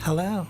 Hello.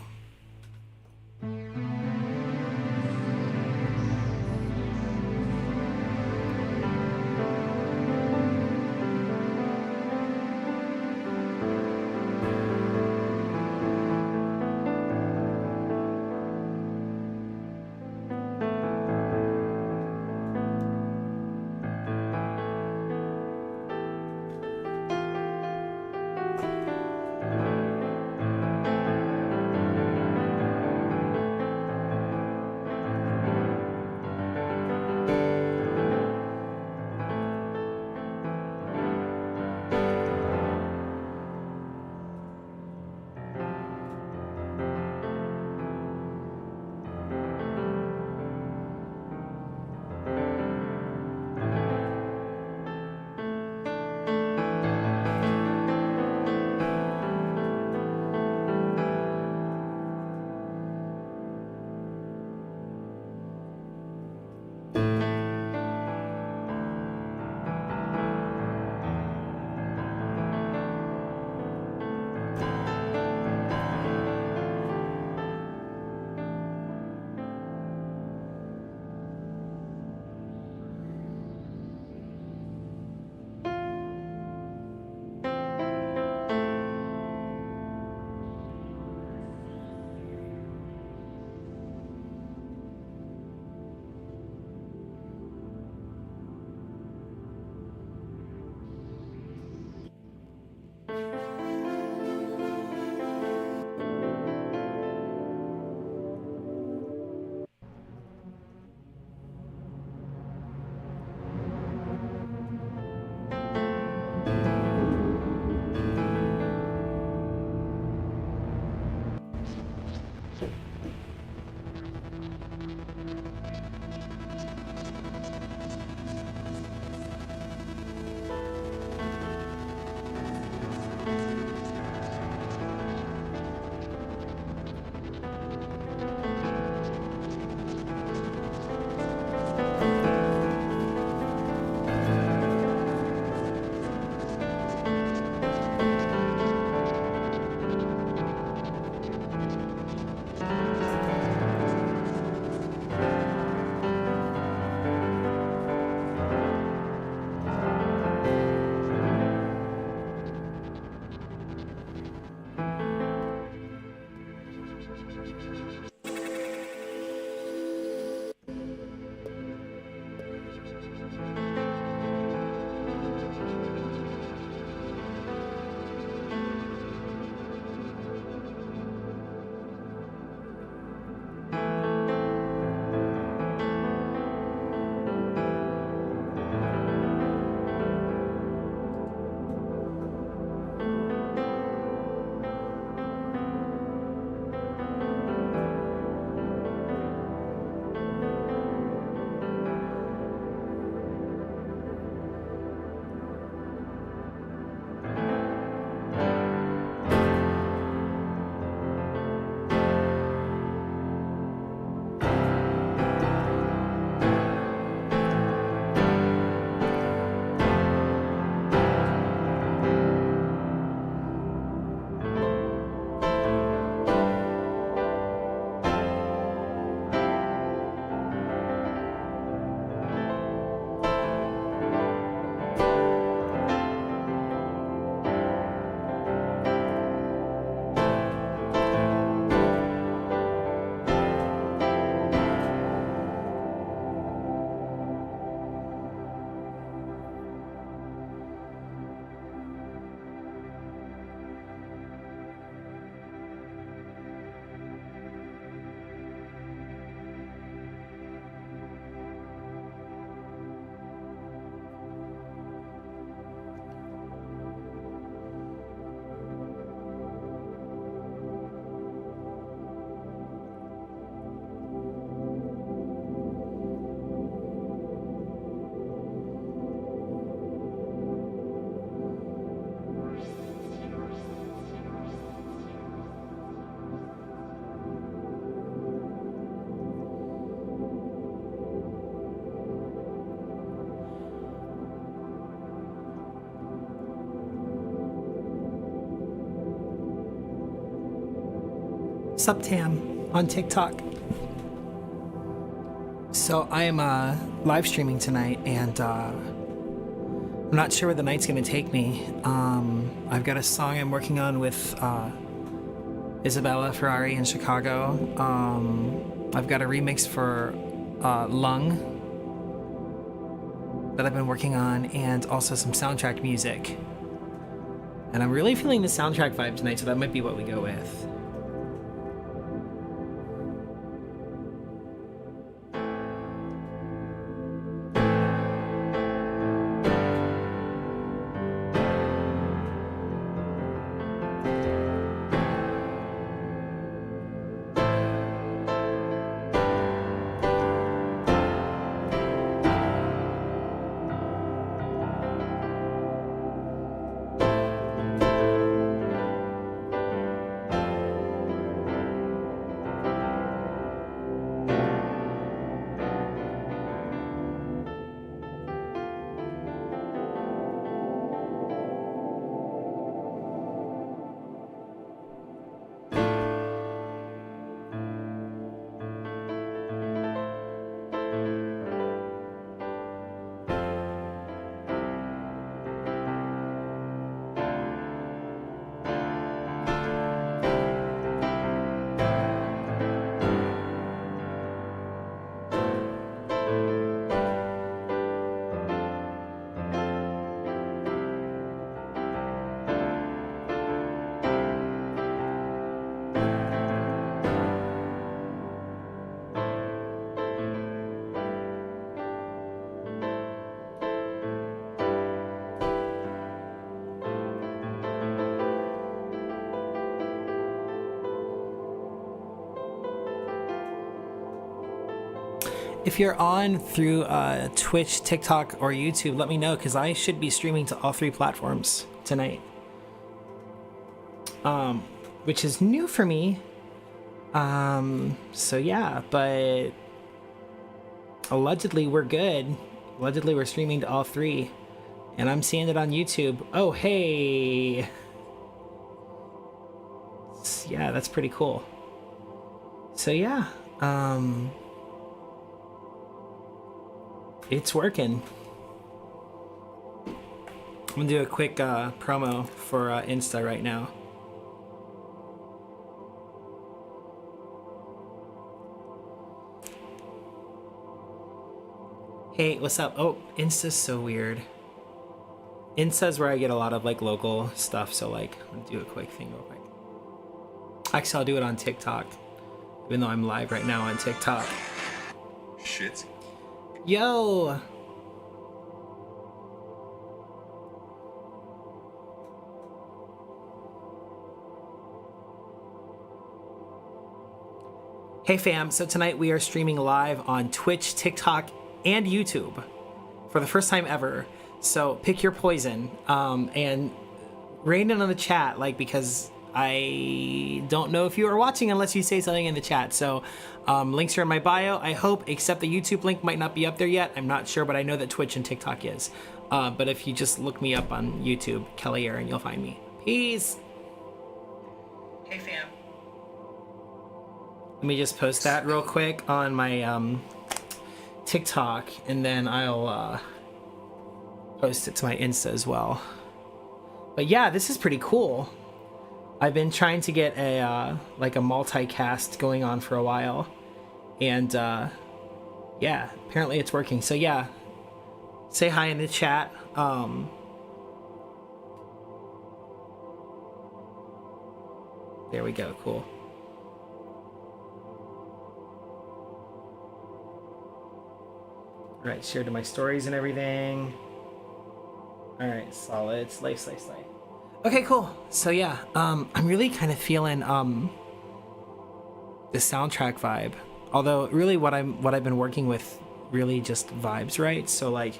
Sup Tam on TikTok. So I am live streaming tonight, and I'm not sure where the night's gonna take me. I've got a song I'm working on with Isabella Ferrari in Chicago. I've got a remix for Lung that I've been working on, and also some soundtrack music. And I'm really feeling the soundtrack vibe tonight, so that might be what we go with. If you're on through Twitch, TikTok, or YouTube, let me know, because I should be streaming to all 3 platforms tonight. Which is new for me. So yeah, but allegedly we're good. Allegedly we're streaming to all 3. And I'm seeing it on YouTube. Oh, hey! Yeah, that's pretty cool. So yeah, it's working. I'm gonna do a quick promo for Insta right now. Hey, what's up? Oh, Insta's so weird. Insta's where I get a lot of like local stuff, so like I'm gonna do a quick thing real quick. Actually, I'll do it on TikTok, even though I'm live right now on TikTok. Shit. Yo! Hey fam, so tonight we are streaming live on Twitch, TikTok, and YouTube for the first time ever. So pick your poison, and rain it on the chat, like, because I don't know if you are watching unless you say something in the chat. So links are in my bio, I hope, except the YouTube link might not be up there yet. I'm not sure, but I know that Twitch and TikTok is. But if you just look me up on YouTube, Kelly Aaron, you'll find me. Peace. Hey fam. Let me just post that real quick on my TikTok, and then I'll post it to my Insta as well. But yeah, this is pretty cool. I've been trying to get a like a multicast going on for a while, and yeah, apparently it's working. So yeah, say hi in the chat. There we go. Cool. All right, share to my stories and everything. All right, solid. Slay. Okay, cool. So yeah, I'm really kind of feeling the soundtrack vibe. Although really what I've been working with really just vibes, right? So like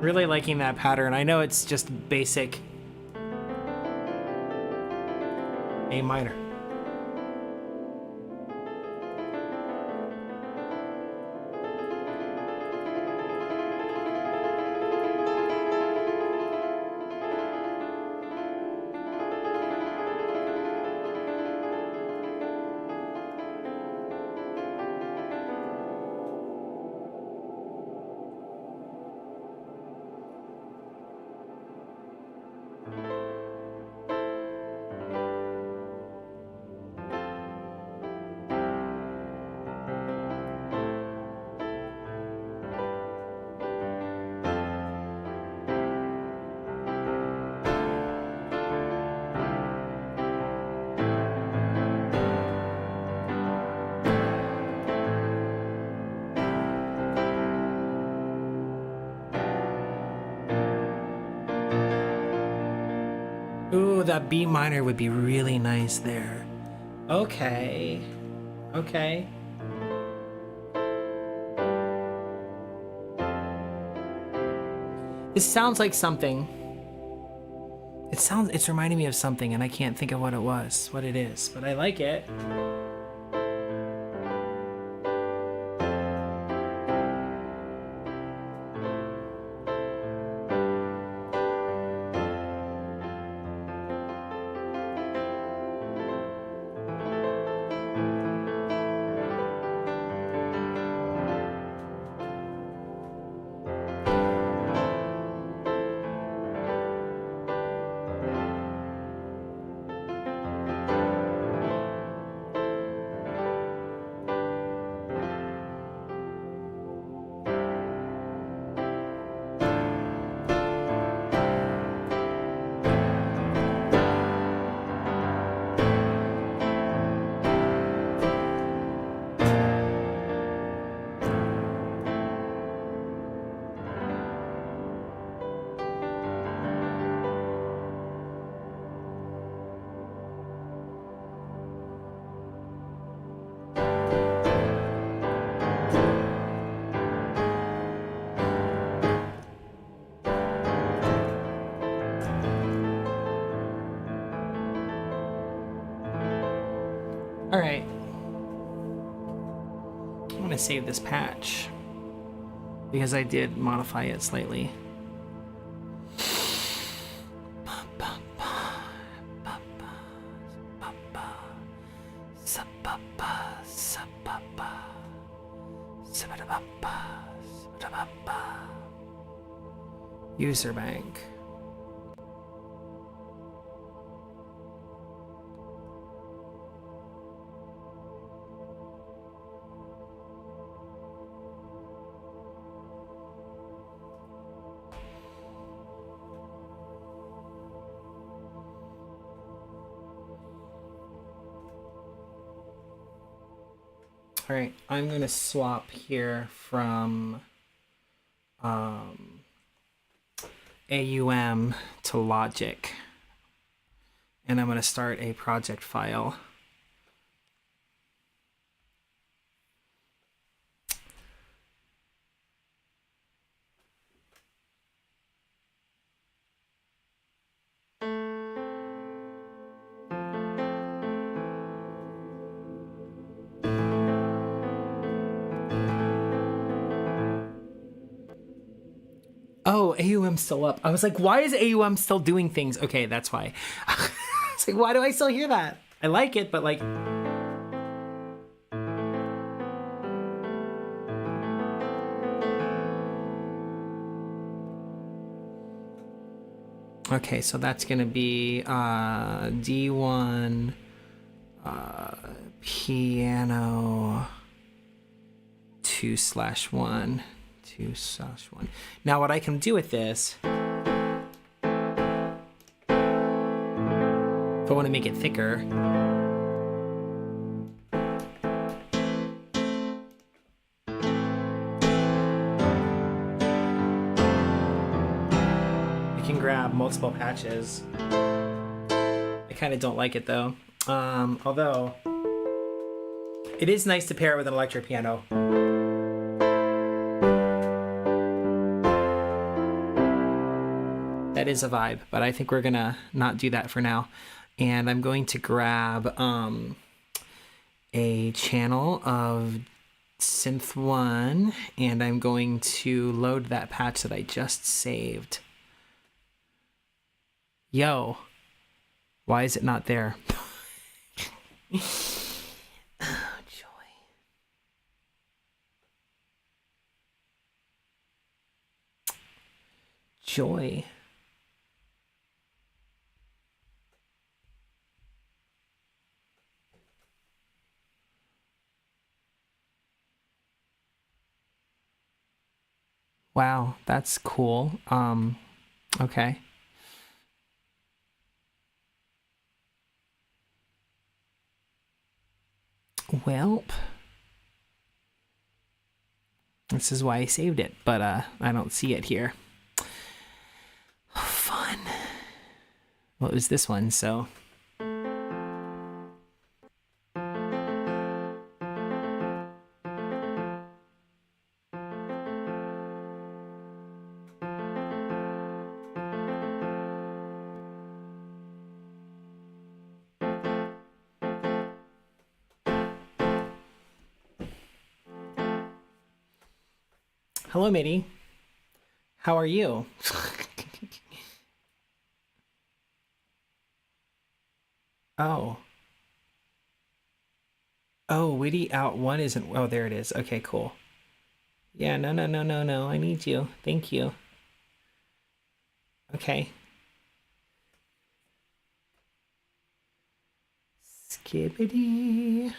really liking that pattern. I know it's just basic A minor. Ooh, that B minor would be really nice there. Okay. Okay. This sounds like something. It's reminding me of something and I can't think of what it is, but I like it. All right. I'm going to save this patch because I did modify it slightly. User bank. All right, I'm going to swap here from AUM to Logic, and I'm going to start a project file. Oh, AUM's still up. I was like, why is AUM still doing things? Okay, that's why. It's like, why do I still hear that? I like it, but like... Okay, so that's going to be D1 piano 2/1. 2/1. Now what I can do with this, if I want to make it thicker, I can grab multiple patches. I kind of don't like it though. Although it is nice to pair it with an electric piano. That is a vibe, but I think we're gonna not do that for now. And I'm going to grab a channel of synth 1, and I'm going to load that patch that I just saved. Yo, why is it not there? Oh, joy. Joy. Wow, that's cool. Okay. Welp. This is why I saved it, but I don't see it here. Fun. Well, it was this one, so. Hello, Mitty. How are you? Oh. Oh, Witty out one isn't. Oh, there it is. Okay, cool. Yeah, no, no, no, no, no. I need you. Thank you. Okay. Skibbity.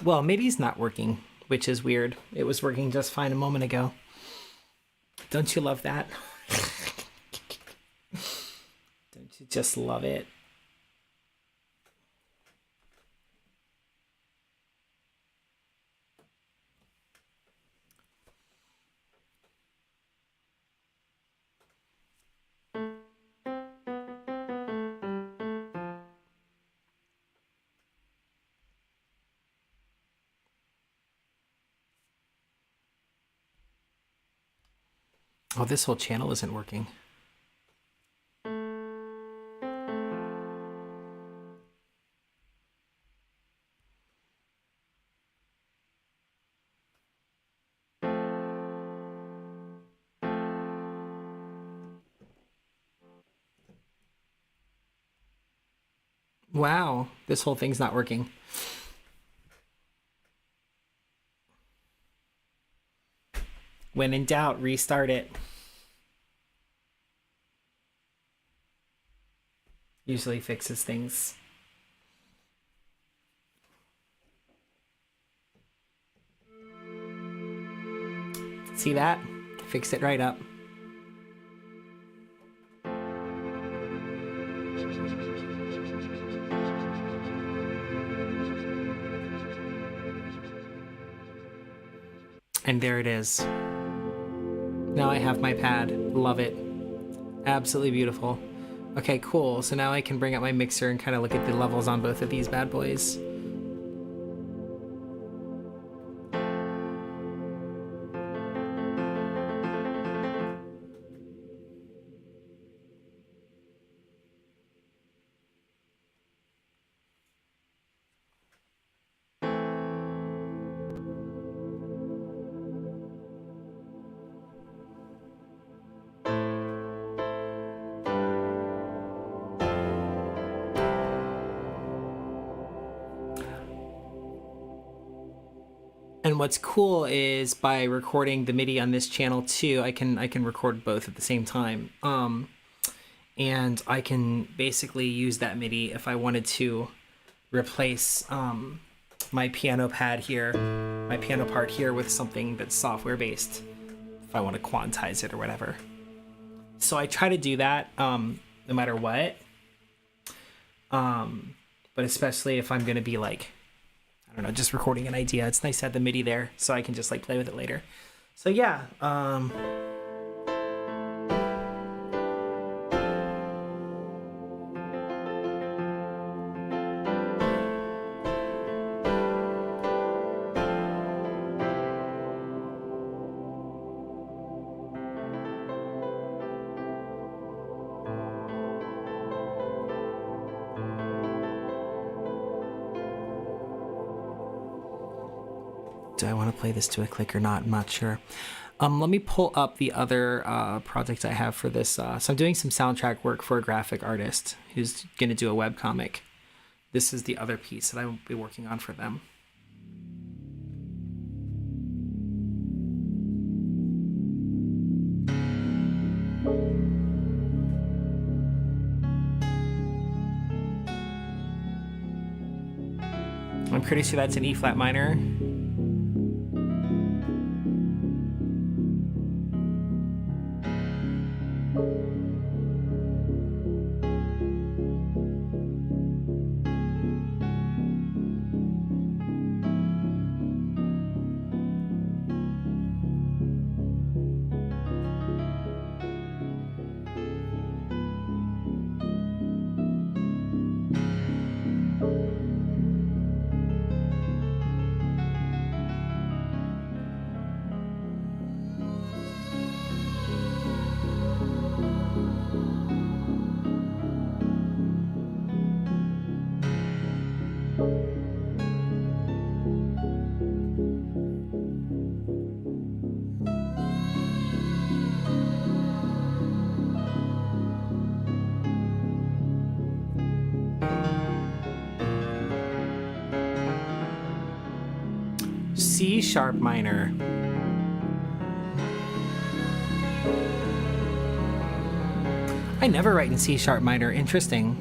Well, Mitty's not working, which is weird. It was working just fine a moment ago. Don't you love that? Don't you just love it? Oh, this whole channel isn't working. Wow, this whole thing's not working. When in doubt, restart it. Usually fixes things. See that? Fixed it right up. And there it is. Now I have my pad. Love it. Absolutely beautiful. Okay, cool. So now I can bring up my mixer and kind of look at the levels on both of these bad boys. And what's cool is by recording the MIDI on this channel too, I can record both at the same time. And I can basically use that MIDI if I wanted to replace my piano pad here, my piano part here with something that's software based, if I want to quantize it or whatever. So I try to do that no matter what. But especially if I'm going to be like, I don't know, just recording an idea. It's nice to have the MIDI there so I can just like play with it later. So yeah. Do I want to play this to a click or not? I'm not sure. Let me pull up the other project I have for this. So I'm doing some soundtrack work for a graphic artist who's going to do a webcomic. This is the other piece that I will be working on for them. I'm pretty sure that's an E flat minor. C sharp minor. I never write in C sharp minor. Interesting.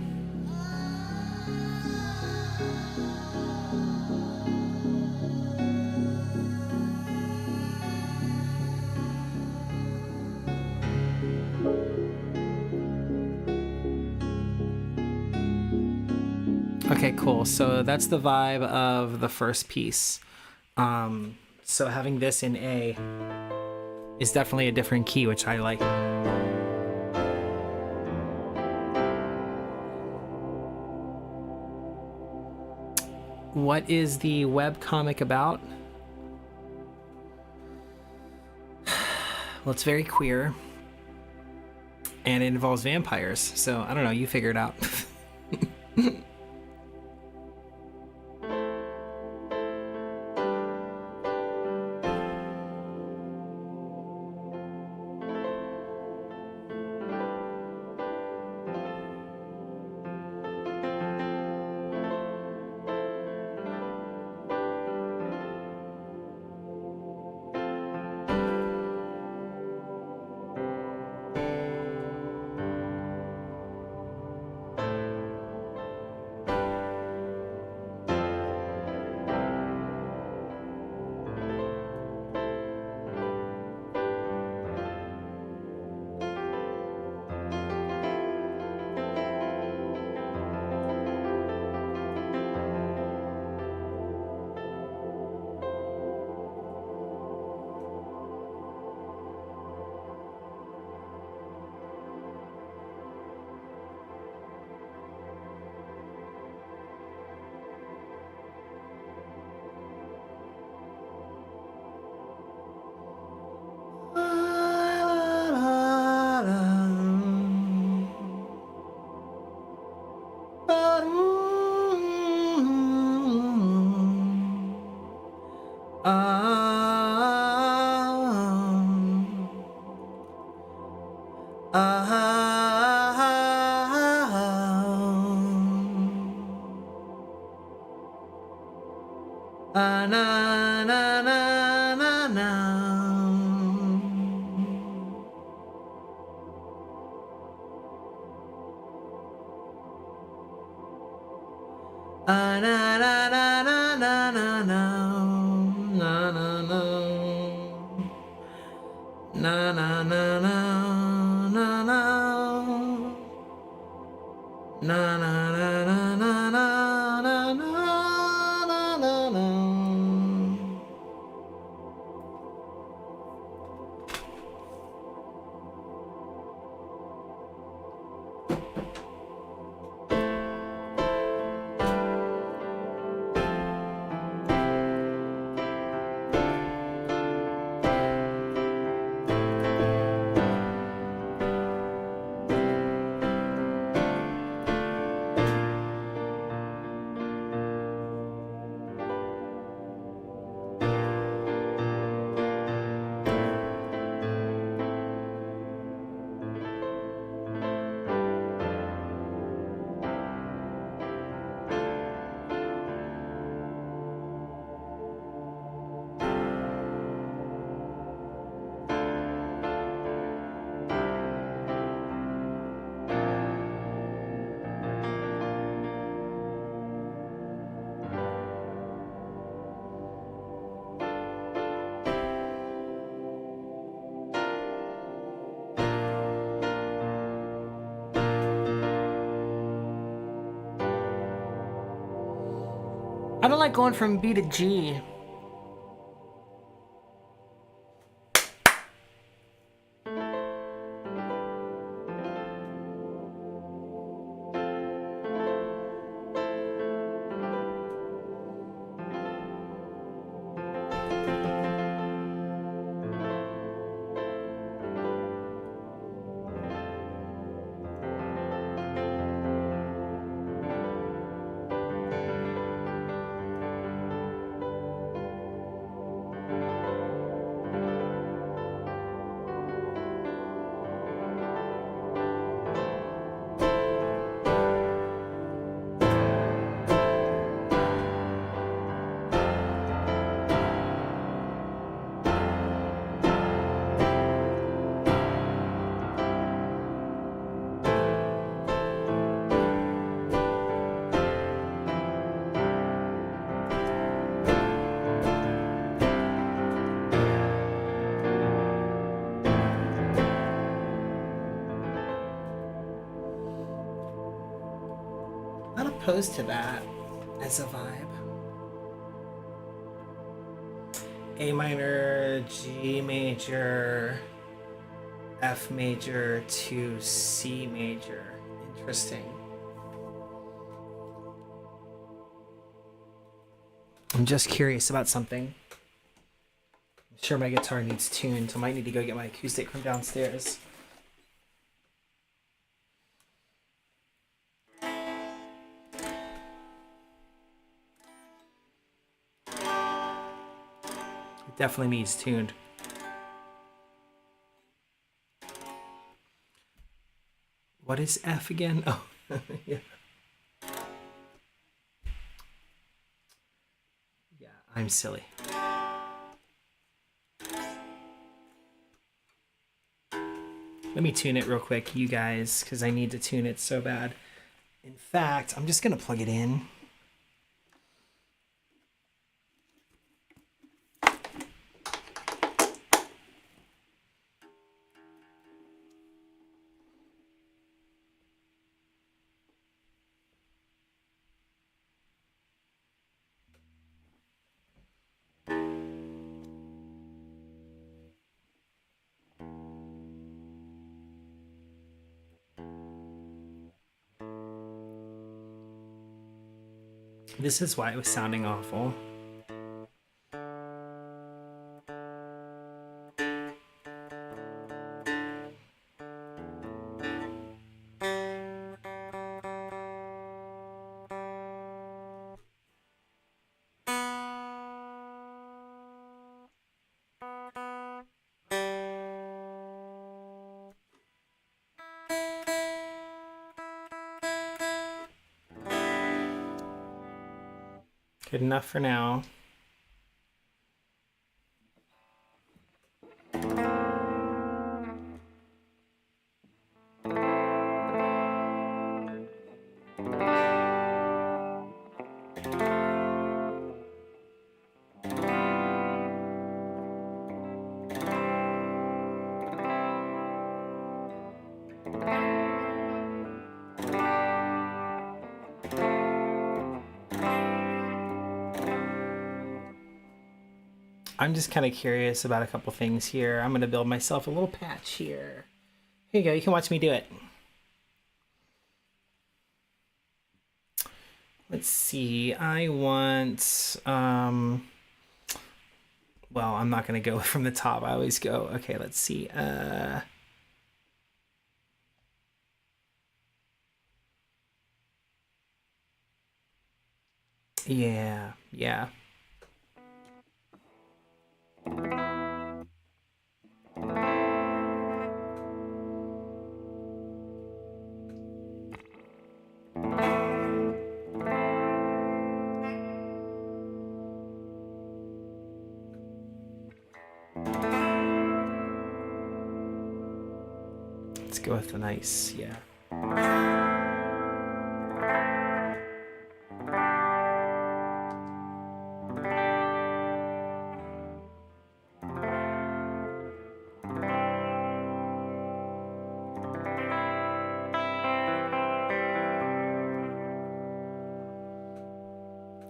Okay, cool. So that's the vibe of the first piece. So having this in A is definitely a different key, which I like. What is the webcomic about? Well, it's very queer. And it involves vampires. So I don't know, you figure it out. Na na na na na. Na na na na na na na na na na. Na na na na na na. Na na na na na na na na. I don't like going from B to G. opposed to that as a vibe. A minor, G major, F major to C major. Interesting. I'm just curious about something. I'm sure my guitar needs tuned, so I might need to go get my acoustic from downstairs. It definitely needs tuned. What is F again? Oh, yeah. Yeah, I'm silly. Let me tune it real quick, you guys, because I need to tune it so bad. In fact, I'm just going to plug it in. This is why it was sounding awful. Good enough for now. I'm just kind of curious about a couple things here. I'm going to build myself a little patch here. Here you go. You can watch me do it. Let's see. I want... well, I'm not going to go from the top. I always go... Okay, let's see. Yeah. Let's go with the nice, yeah.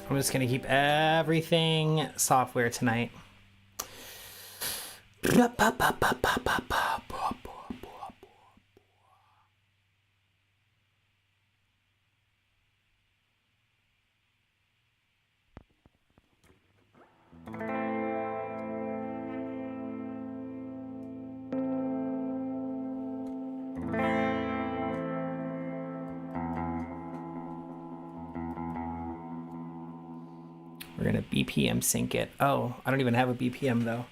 I'm just gonna keep everything software tonight. We're gonna BPM sync it. Oh, I don't even have a BPM though.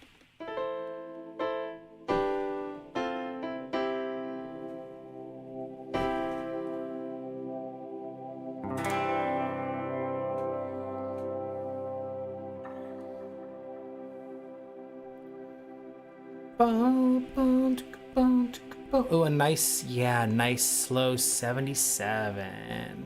Oh, a nice, yeah, nice slow 77.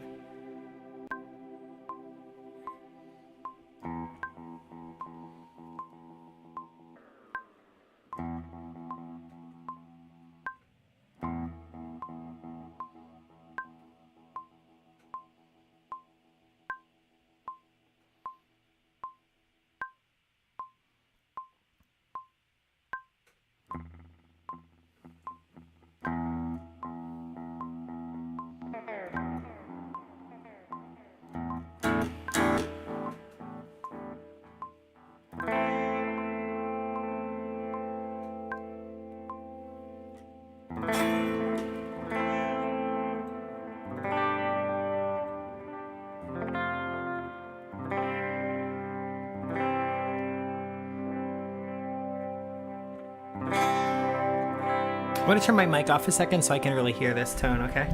going to turn my mic off a second so I can really hear this tone, okay?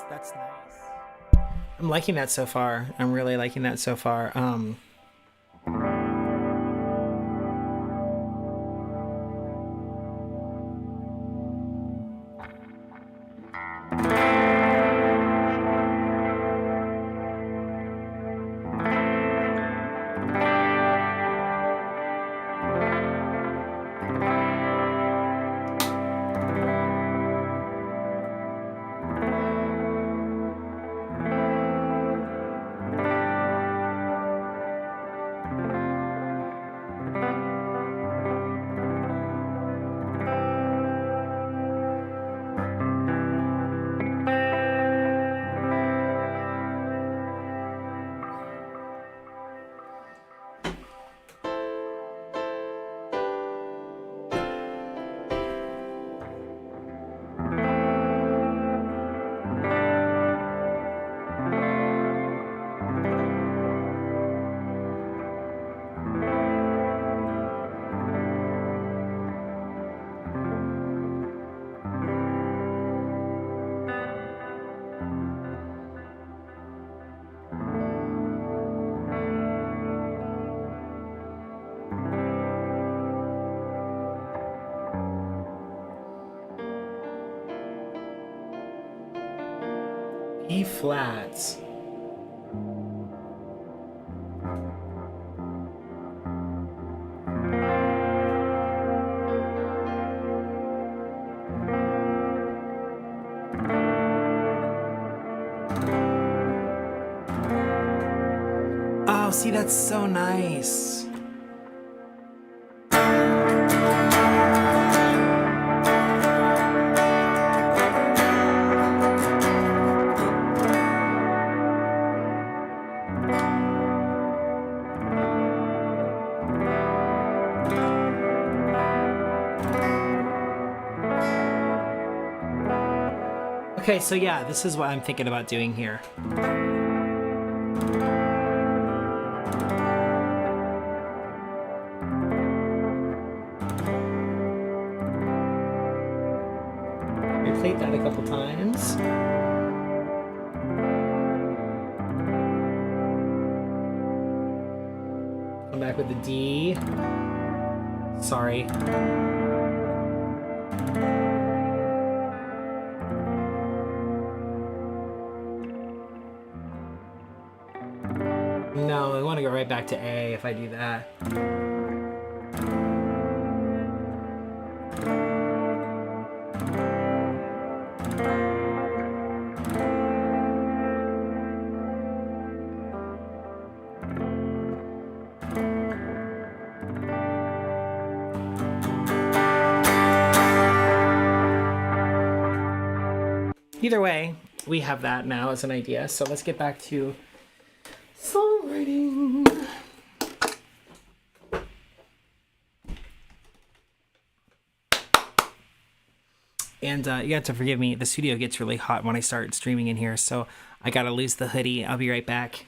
That's nice. I'm liking that so far. I'm really liking that so far. E flats. Oh, see, that's so nice. Okay, so yeah, this is what I'm thinking about doing here. Replate that a couple times. Come back with the D. Sorry. No, I want to go right back to A if I do that. Either way, we have that now as an idea. So let's get back to songwriting. And you have to forgive me, the studio gets really hot when I start streaming in here, so I gotta lose the hoodie. I'll be right back.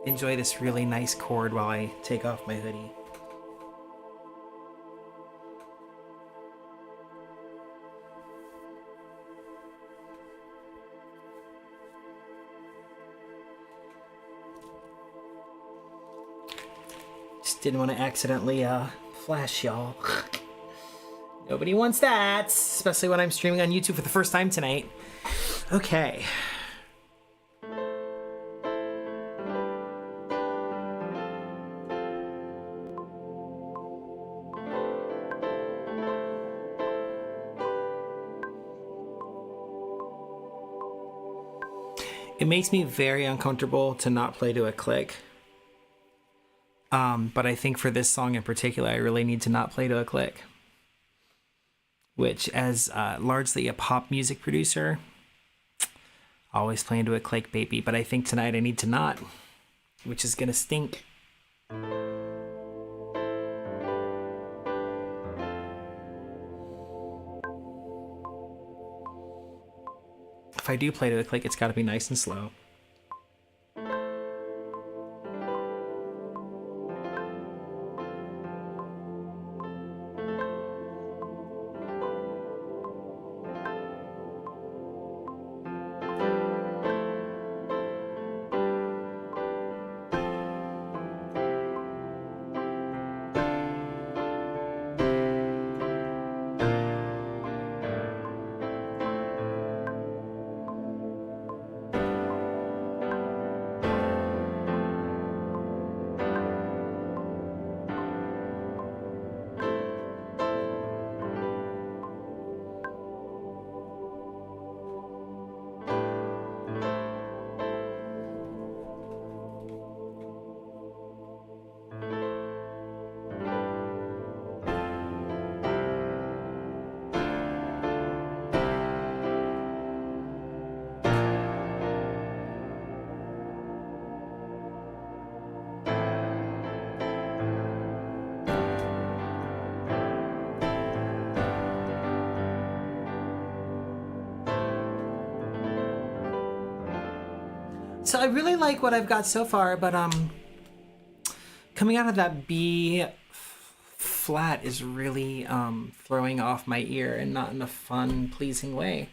Enjoy this really nice chord while I take off my hoodie. Just didn't want to accidentally flash y'all. Nobody wants that, especially when I'm streaming on YouTube for the first time tonight. Okay. It makes me very uncomfortable to not play to a click. But I think for this song in particular, I really need to not play to a click. Which, as largely a pop music producer, always playing to a click, baby. But I think tonight I need to not, which is gonna stink. If I do play to a click, it's gotta be nice and slow. So I really like what I've got so far, but coming out of that B flat is really throwing off my ear and not in a fun, pleasing way.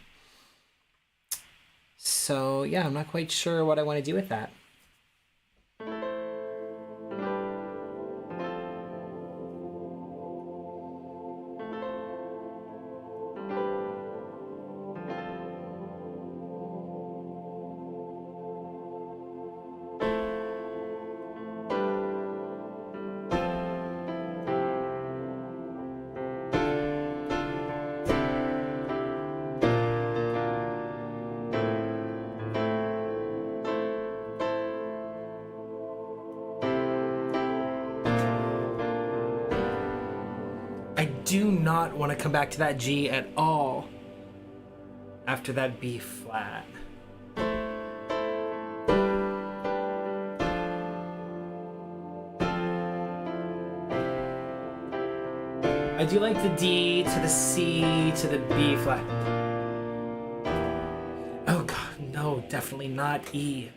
So yeah, I'm not quite sure what I want to do with that. Do not want to come back to that G at all after that B flat. I do like the D to the C to the B flat. Oh god, no, definitely not E.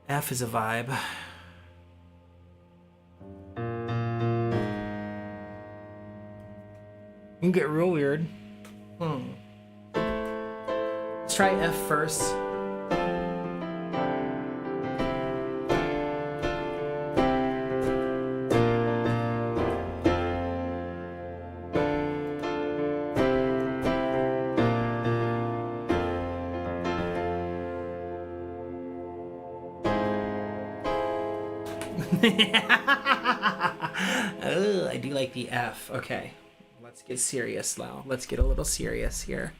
F is a vibe. You can get real weird. Let's try F first. Oh, I do like the F. Okay, let's get serious now. Let's get a little serious here.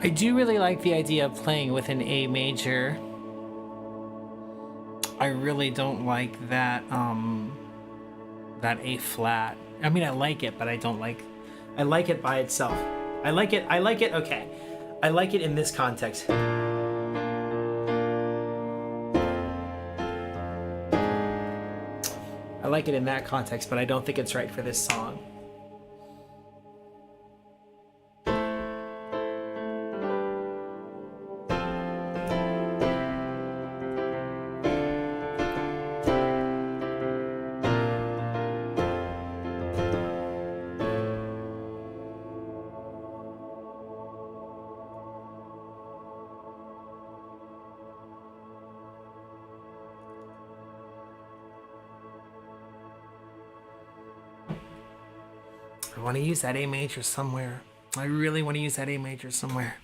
I do really like the idea of playing with an A major. I really don't like that that A flat. I mean, I like it, but I don't like. I like it by itself. I like it. Okay, I like it in this context. I like it in that context, but I don't think it's right for this song. I want to use that A major somewhere. I really want to use that A major somewhere.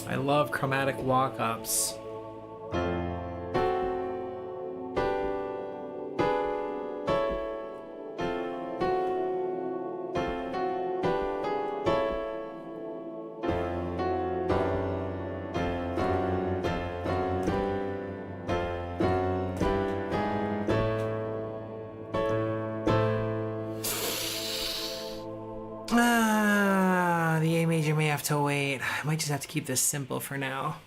I love chromatic walk-ups. The A major may have to wait. I might just have to keep this simple for now.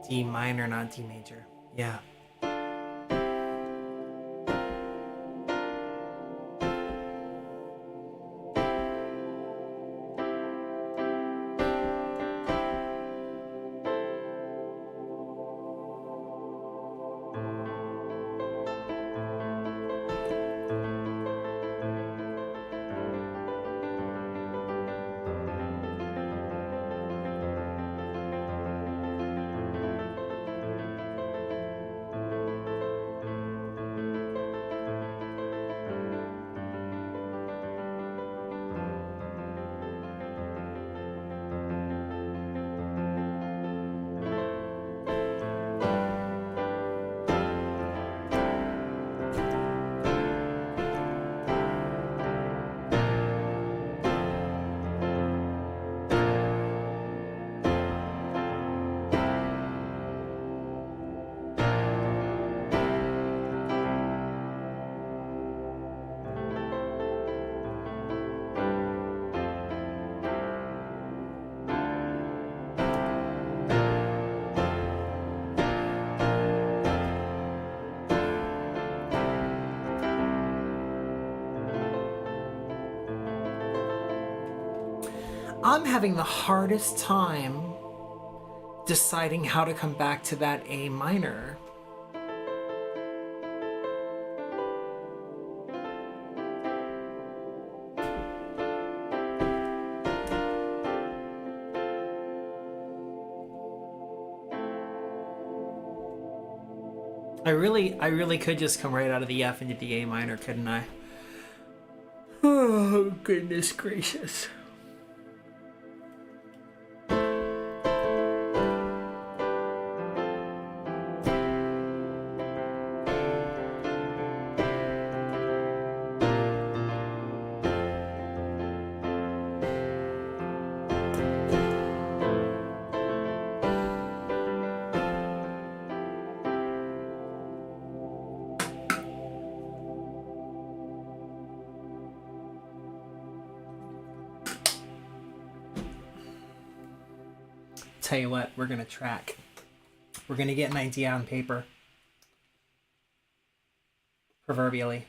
D minor, not D major. Yeah. I'm having the hardest time deciding how to come back to that A minor. I really could just come right out of the F into the A minor, couldn't I? Oh, goodness gracious. tell you what, we're gonna track. We're gonna get an idea on paper. Proverbially.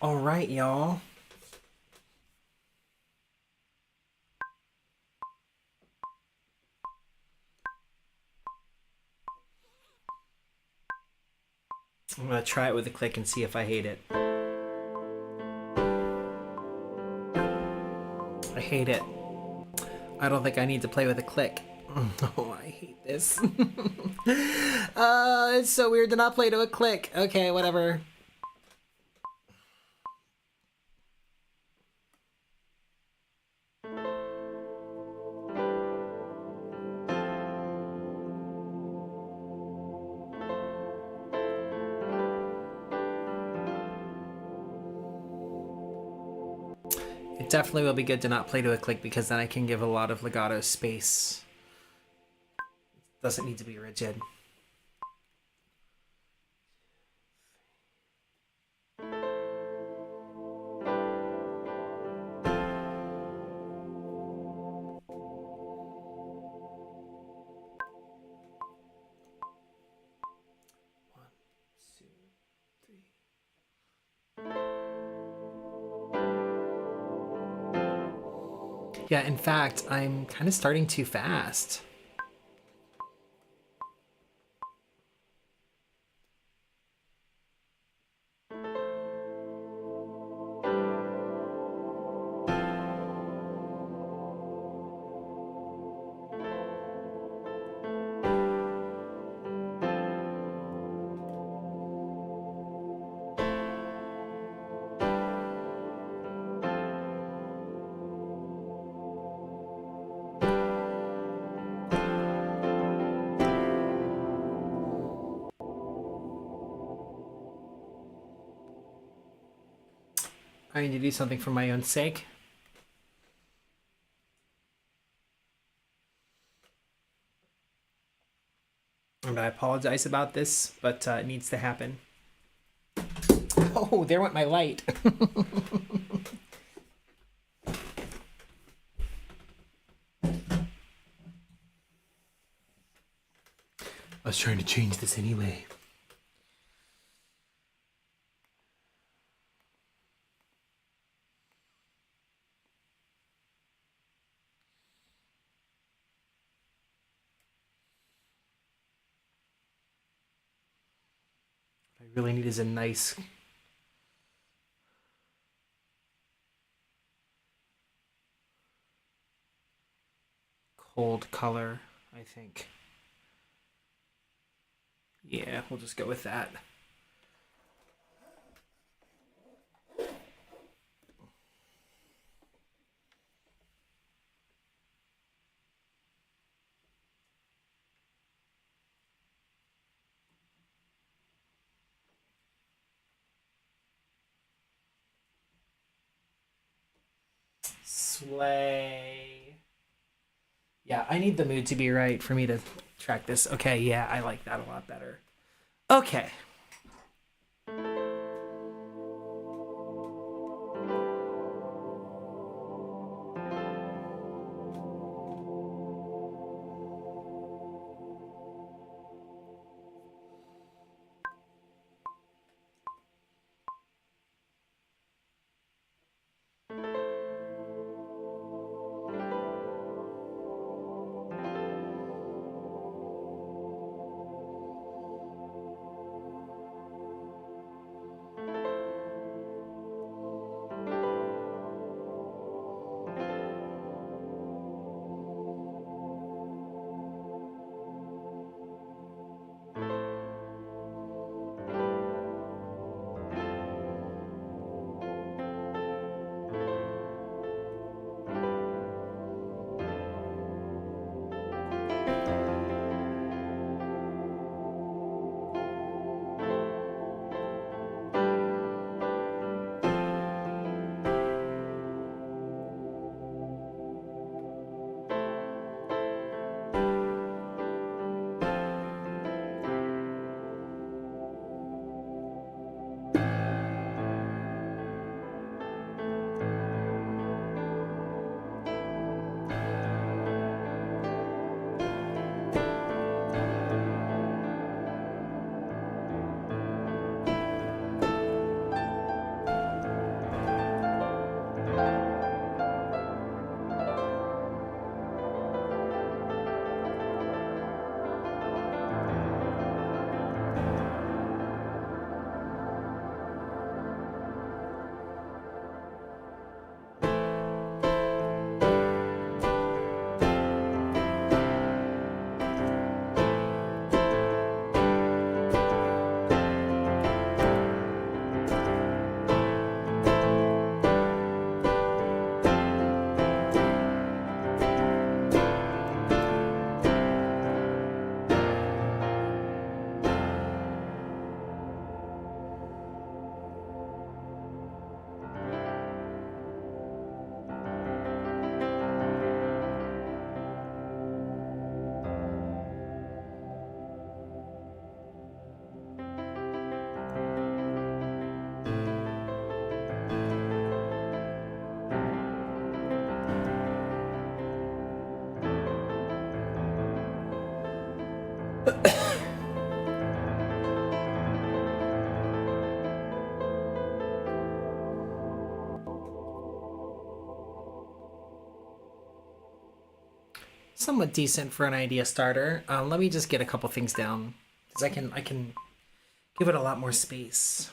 All right, y'all. I'm gonna try it with a click and see if I hate it. I hate it. I don't think I need to play with a click. Oh, I hate this. It's so weird to not play to a click. Okay, whatever. It definitely will be good to not play to a click because then I can give a lot of legato space. Doesn't need to be rigid. Yeah, in fact, I'm kind of starting too fast. I need to do something for my own sake. And I apologize about this, but it needs to happen. Oh, there went my light. I was trying to change this anyway. What I really need is a nice cold color, I think. Yeah, we'll just go with that. Slay. Yeah, I need the mood to be right for me to track this. Okay, yeah, I like that a lot better. Okay. somewhat decent for an idea starter. Let me just get a couple things down because I can give it a lot more space.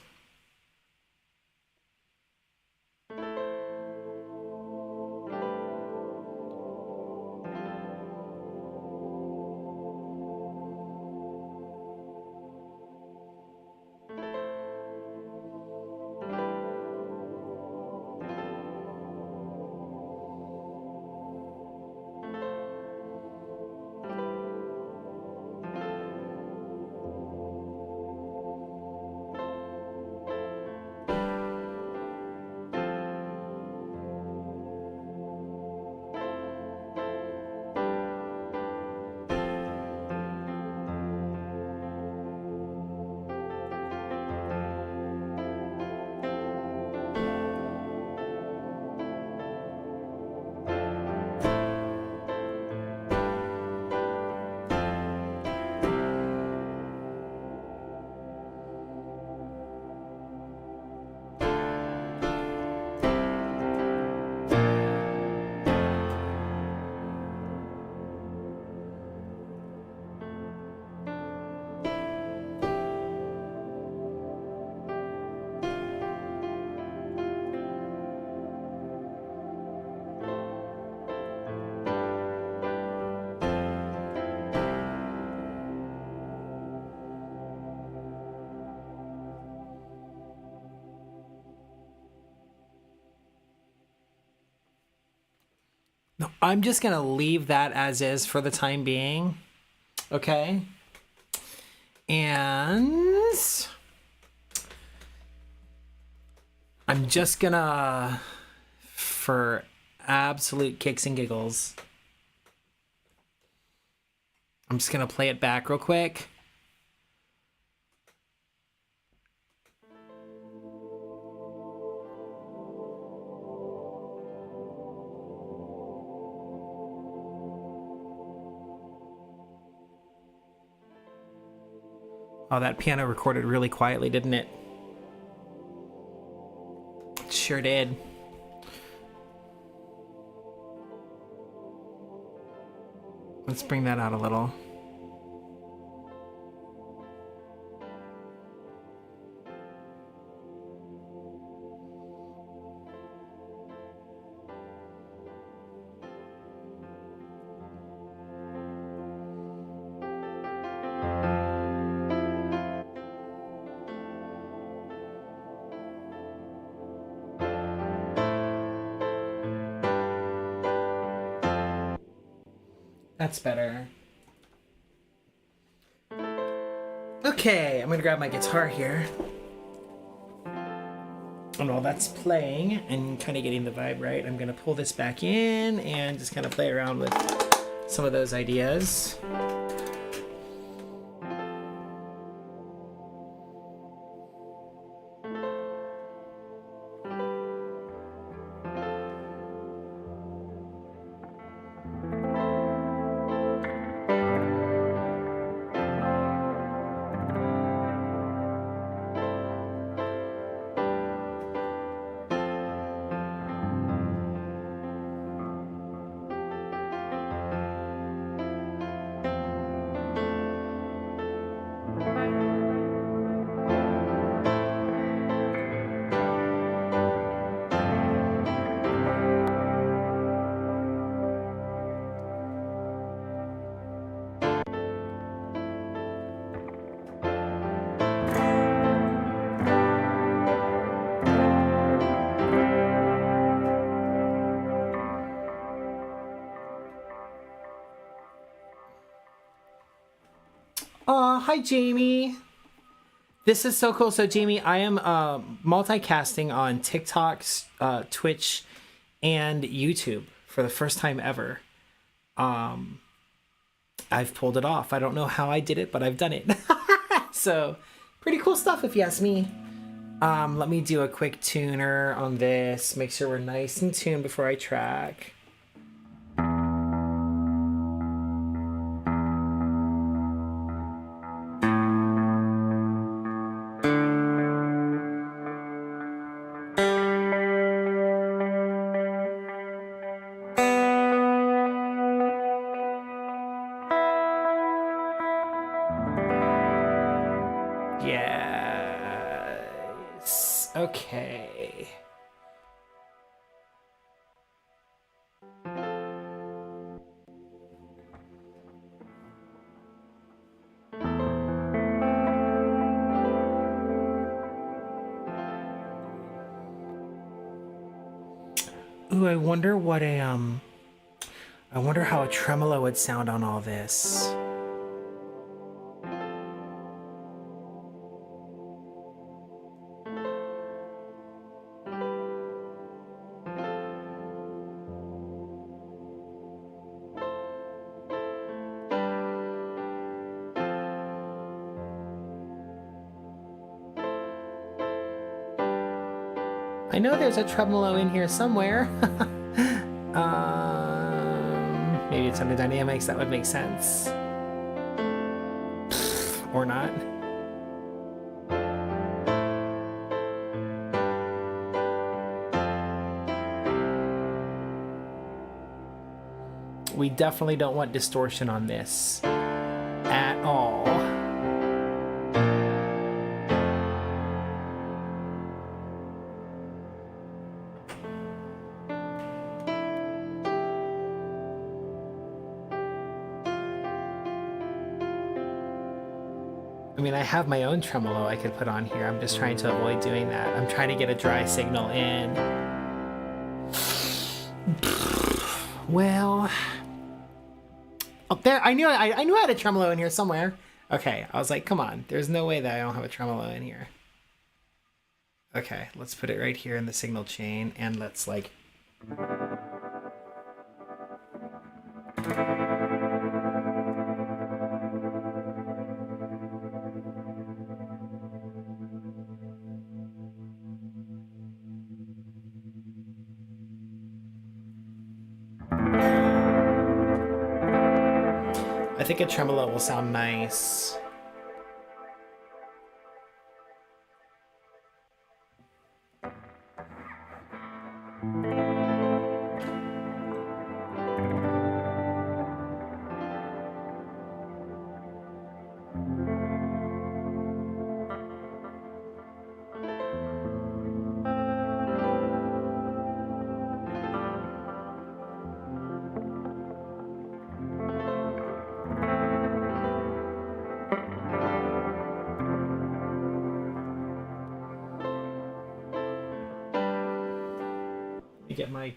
No, I'm just gonna leave that as is for the time being. Okay. And I'm just gonna, for absolute kicks and giggles, I'm just gonna play it back real quick. Oh, that piano recorded really quietly, didn't it? It sure did. Let's bring that out a little. That's better. Okay, I'm gonna grab my guitar here. And while that's playing and kind of getting the vibe right, I'm gonna pull this back in and just kind of play around with some of those ideas. Hi Jamie. This is so cool. So Jamie, I am multicasting on TikTok, Twitch, and YouTube for the first time ever. I've pulled it off. I don't know how I did it, but I've done it. So pretty cool stuff if you ask me. Let me do a quick tuner on this. Make sure we're nice and tuned before I track. Okay. Ooh, I wonder what I wonder how a tremolo would sound on all this. I know there's a tremolo in here somewhere. Maybe it's under dynamics, that would make sense. Or not. We definitely don't want distortion on this at all. I mean, I have my own tremolo I could put on here. I'm just trying to avoid doing that. I'm trying to get a dry signal in. Well, up there, I knew I had a tremolo in here somewhere. Okay, I was like, come on, there's no way that I don't have a tremolo in here. Okay, let's put it right here in the signal chain, and let's like... I think a tremolo will sound nice. Get my...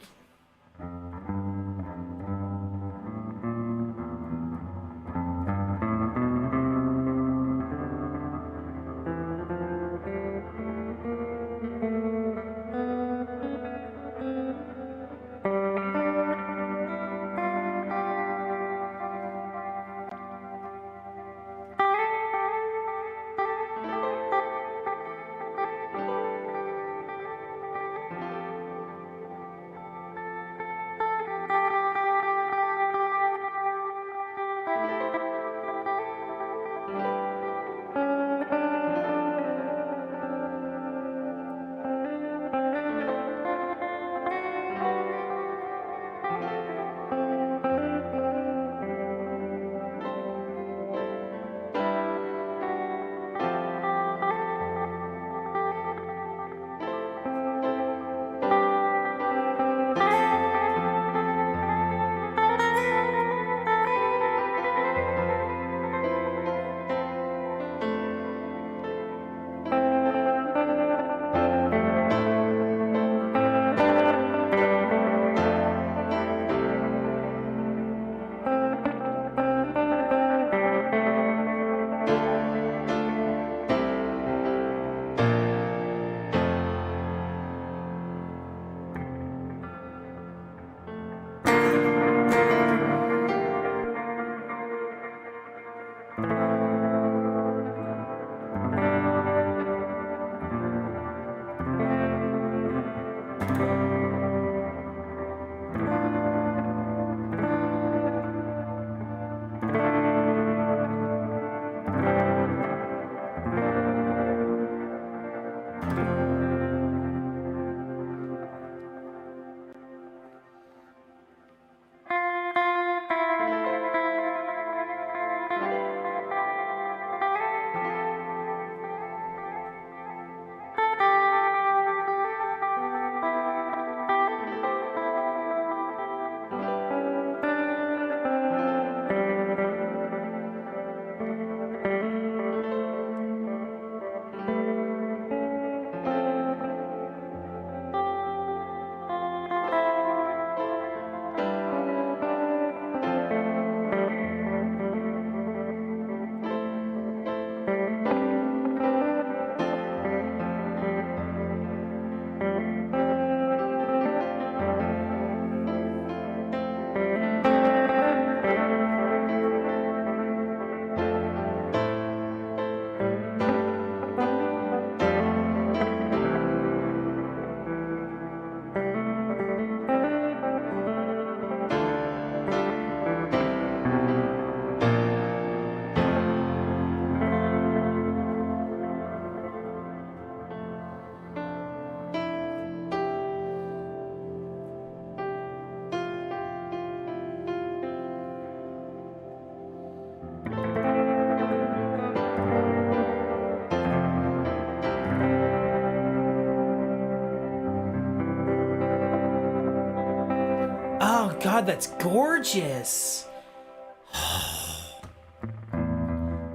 God, that's gorgeous.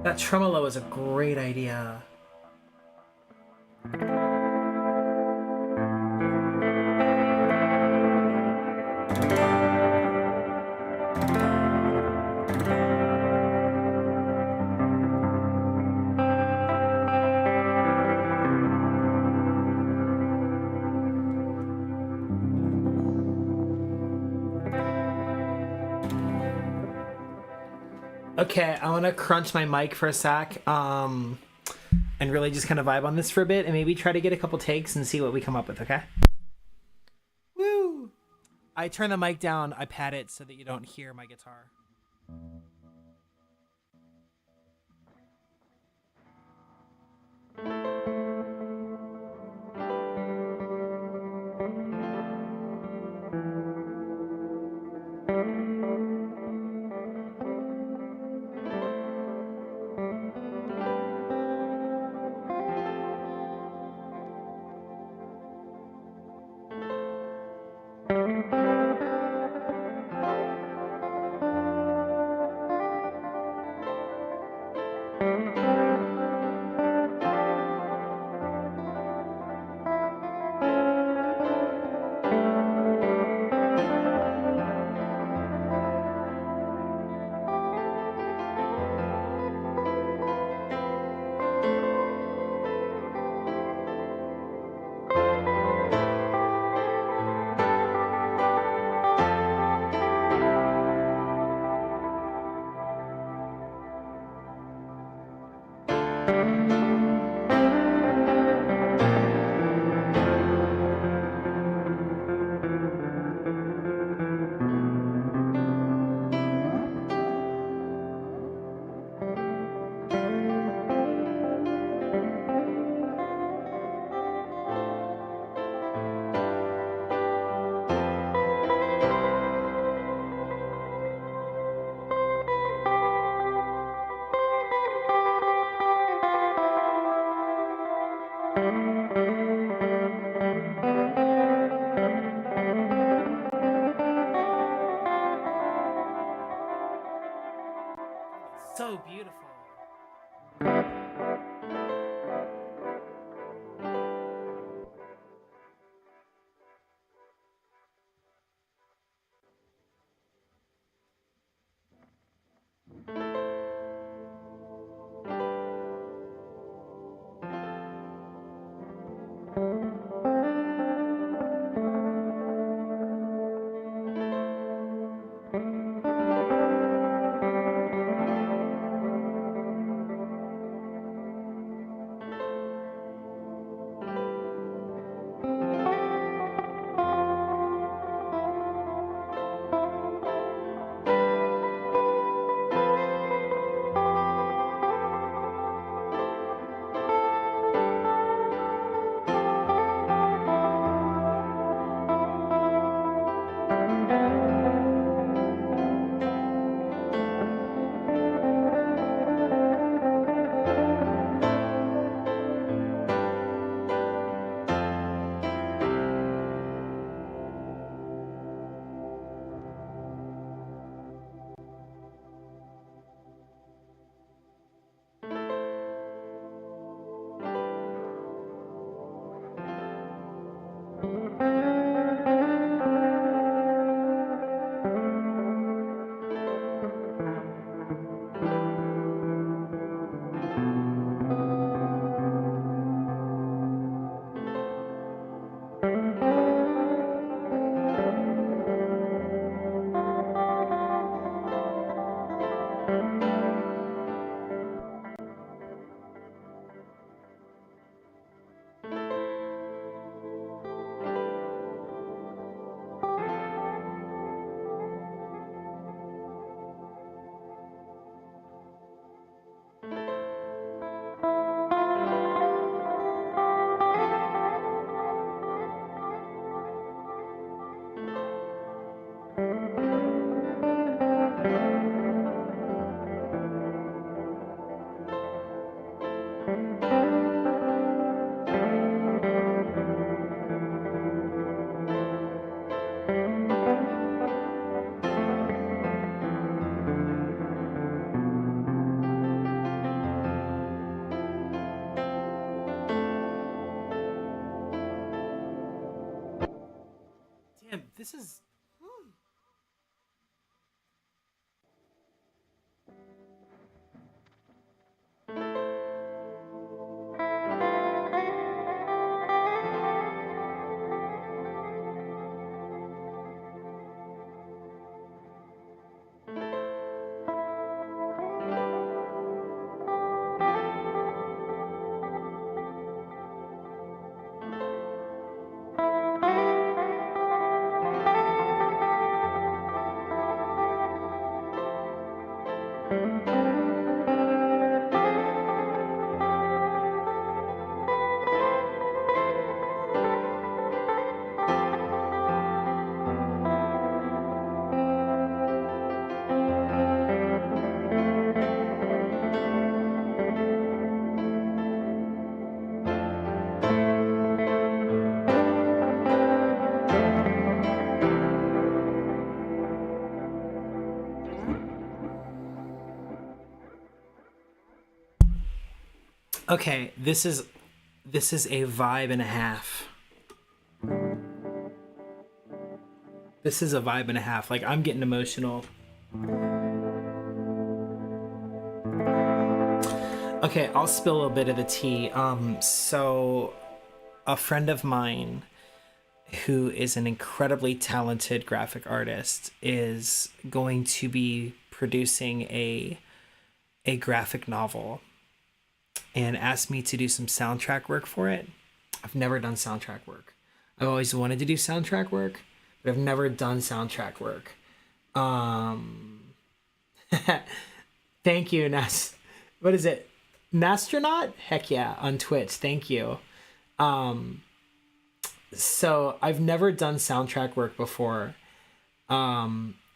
That tremolo is a great idea. Okay, I want to crunch my mic for a sec, and really just kind of vibe on this for a bit, and maybe try to get a couple takes and see what we come up with, okay? Woo! I turn the mic down, I pat it so that you don't hear my guitar. So beautiful. Okay, this is a vibe and a half. This is a vibe and a half. Like, I'm getting emotional. Okay, I'll spill a bit of the tea. So a friend of mine who is an incredibly talented graphic artist is going to be producing a graphic novel and asked me to do some soundtrack work for it. I've never done soundtrack work. I've always wanted to do soundtrack work, but I've never done soundtrack work. Thank you, what is it? Nastronaut? Heck yeah, on Twitch. Thank you. So I've never done soundtrack work before.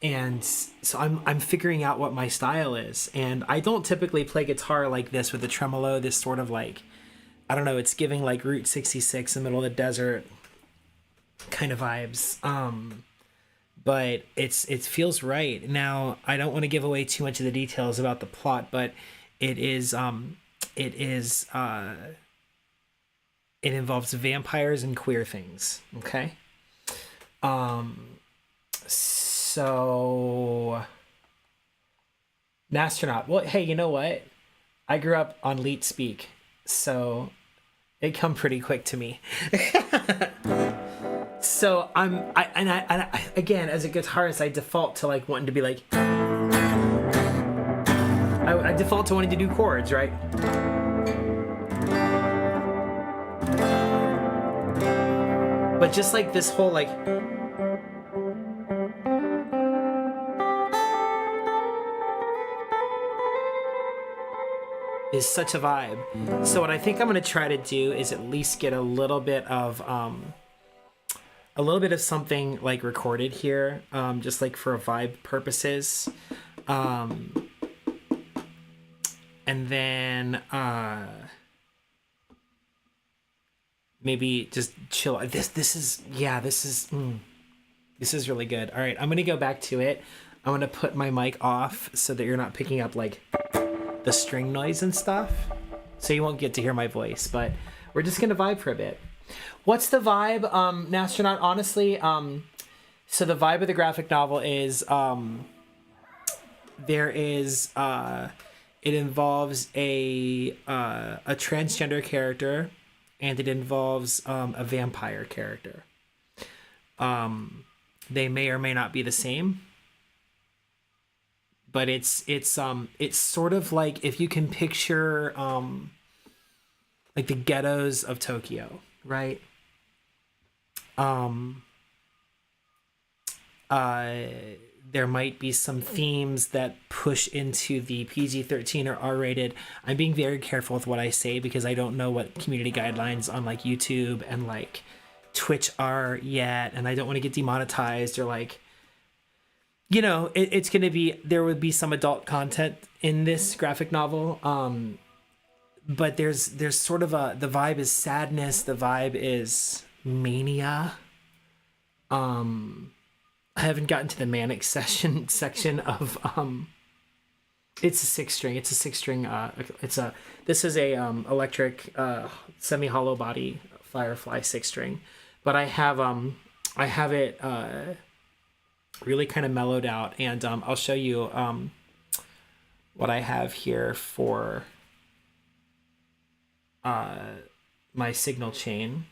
And so I'm figuring out what my style is. And I don't typically play guitar like this with the tremolo, this sort of like, I don't know, it's giving like Route 66 in the middle of the desert kind of vibes. But it feels right. Now, I don't want to give away too much of the details about the plot, but it involves vampires and queer things. Okay. So Nastronaut. Well, hey, you know what? I grew up on Leet Speak, so it come pretty quick to me. So I again, as a guitarist, I default to like wanting to be like, I default to wanting to do chords, right? But just like this whole like, is such a vibe. So what I think I'm going to try to do is at least get a little bit of something like recorded here, just like for vibe purposes. And then maybe just chill. This is really good. All right, I'm going to go back to it. I'm going to put my mic off so that you're not picking up like the string noise and stuff, so you won't get to hear my voice, but we're just gonna vibe for a bit. What's the vibe, Nastronaut? Honestly, so the vibe of the graphic novel is it involves a transgender character, and it involves a vampire character. They may or may not be the same, but it's sort of like if you can picture like the ghettos of Tokyo, right? There might be some themes that push into the PG-13 or R-rated. I'm being very careful with what I say because I don't know what community guidelines on like YouTube and like Twitch are yet, and I don't want to get demonetized or like, you know, it's going to be, there would be some adult content in this graphic novel. But there's sort of the vibe is sadness. The vibe is mania. I haven't gotten to the manic section of, it's a six string. This is a, electric, semi-hollow body Firefly 6-string, but I have it, really kind of mellowed out, and I'll show you what I have here for my signal chain.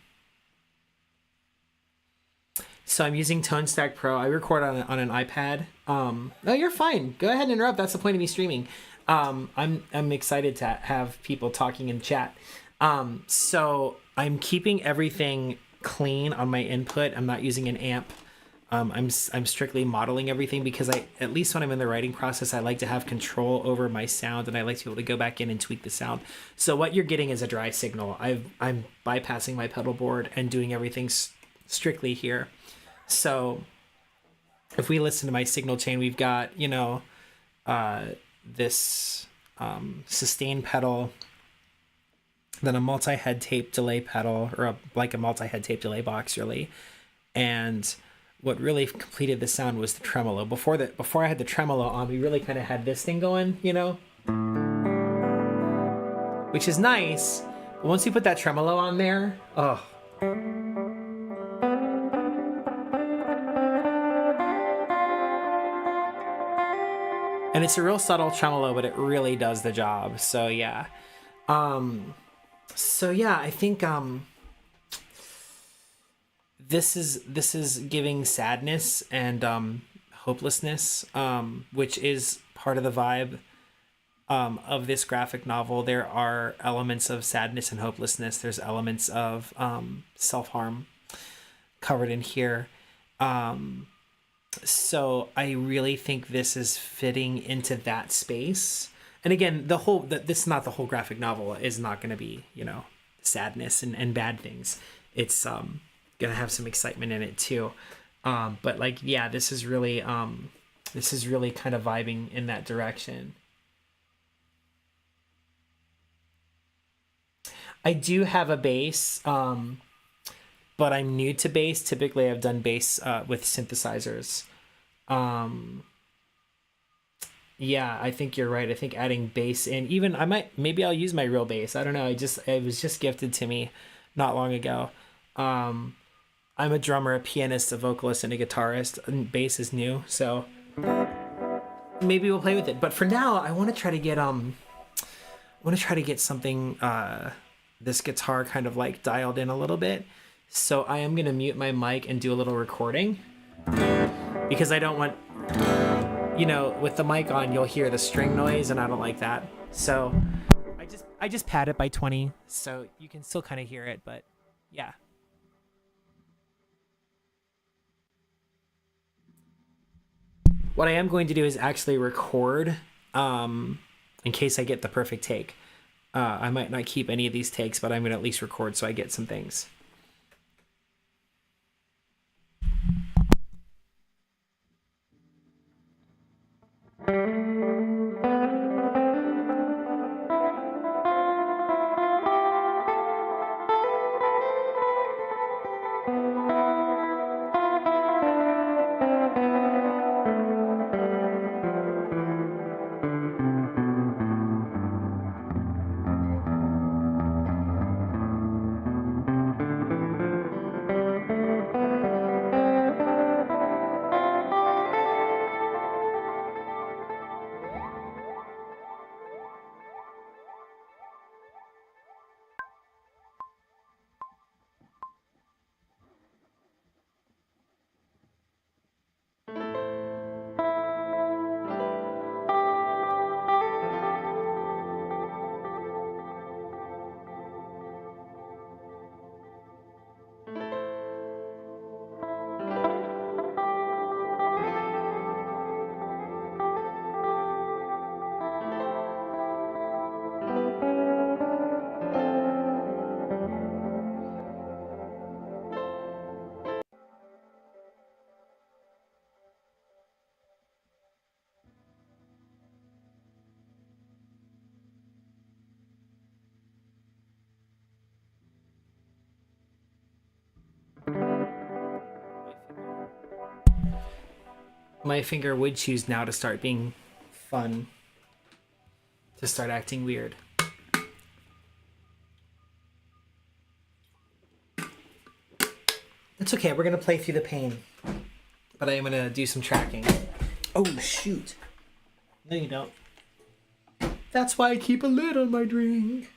So I'm using ToneStack Pro. I record on an iPad. No, you're fine. Go ahead and interrupt. That's the point of me streaming. I'm excited to have people talking in chat. So I'm keeping everything clean on my input. I'm not using an amp. I'm strictly modeling everything because at least when I'm in the writing process, I like to have control over my sound, and I like to be able to go back in and tweak the sound. So what you're getting is a dry signal. I'm bypassing my pedal board and doing everything strictly here. So if we listen to my signal chain, we've got, you know, this sustain pedal, then a multi-head tape delay pedal, or a multi-head tape delay box, really. And what really completed the sound was the tremolo. Before I had the tremolo on, we really kind of had this thing going, you know? which is nice. But once we put that tremolo on there, oh. And it's a real subtle tremolo, but it really does the job. So yeah. I think this is giving sadness and hopelessness, which is part of the vibe of this graphic novel. There are elements of sadness and hopelessness. There's elements of self-harm covered in here. So I really think this is fitting into that space. And again, this is not the whole graphic novel is not going to be, sadness and bad things. It's going to have some excitement in it too. But this is really kind of vibing in that direction. I do have a bass, but I'm new to bass. Typically I've done bass with synthesizers. I think you're right. I think adding bass in, even maybe I'll use my real bass. I don't know. It was just gifted to me not long ago. I'm a drummer, a pianist, a vocalist, and a guitarist, and bass is new. So maybe we'll play with it. But for now, I want to try to get something, this guitar kind of like dialed in a little bit. So I am going to mute my mic and do a little recording because I don't want, with the mic on, you'll hear the string noise and I don't like that. So I just pad it by 20 so you can still kind of hear it, but yeah. What I am going to do is actually record in case I get the perfect take. I might not keep any of these takes, but I'm going to at least record so I get some things. My finger would choose now to start being fun, to start acting weird. It's okay, we're gonna play through the pain, but I am gonna do some tracking. Oh shoot. No you don't. That's why I keep a lid on my drink.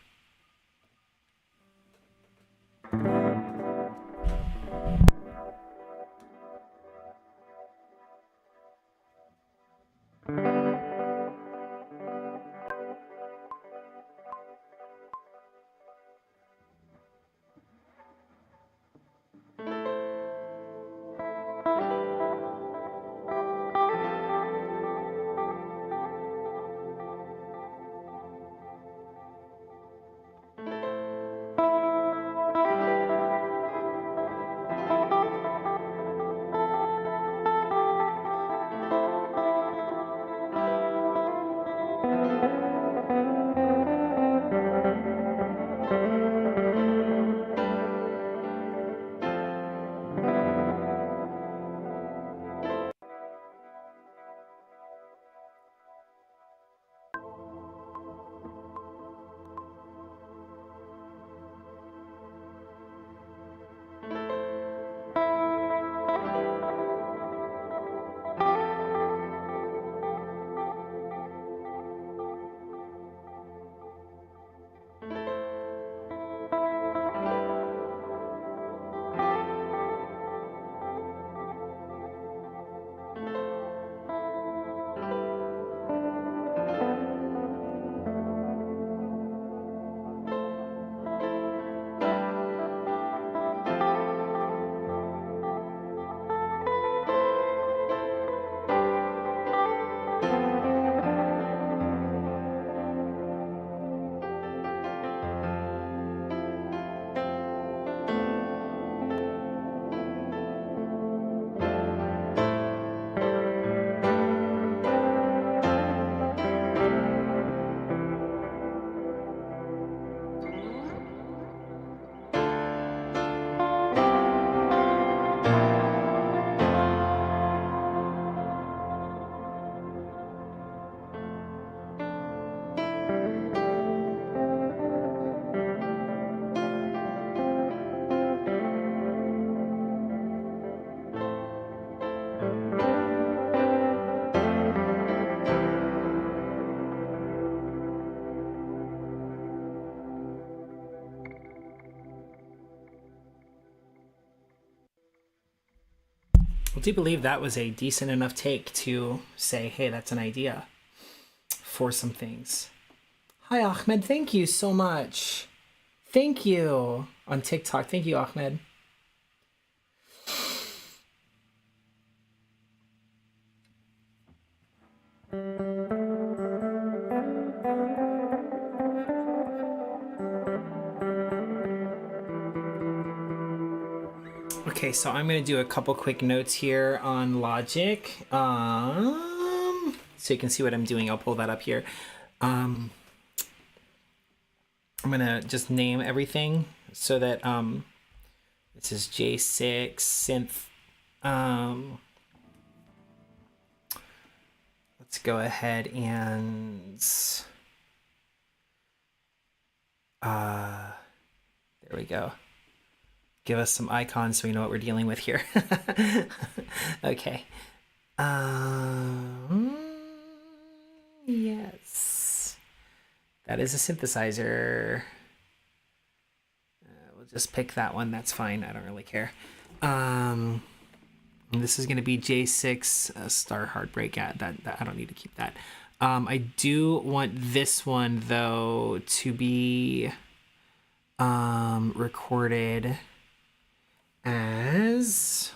do believe that was a decent enough take to say, hey, that's an idea for some things. Hi, Ahmed. Thank you so much. Thank you on TikTok. Thank you, Ahmed. Okay, so I'm going to do a couple quick notes here on Logic. So you can see what I'm doing. I'll pull that up here. I'm going to just name everything so that this is J6 synth. Let's go ahead and there we go. Give us some icons so we know what we're dealing with here. Okay. Yes. That is a synthesizer. We'll just pick that one. That's fine. I don't really care. This is going to be J6 Star Heartbreak. That I don't need to keep that. I do want this one though to be recorded as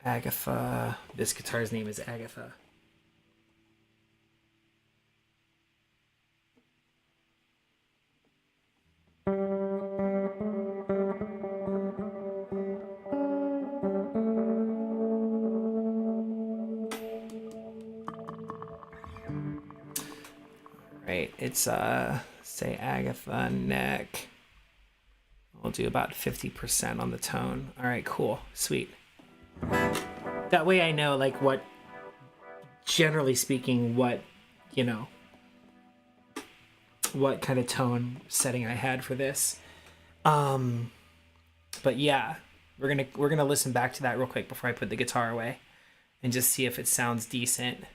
Agatha. This guitar's name is Agatha. Right, it's say Agatha neck. We'll do about 50% on the tone. All right, cool, sweet. That way I know like what, generally speaking, what, you know, what kind of tone setting I had for this. But yeah, we're gonna listen back to that real quick before I put the guitar away and just see if it sounds decent.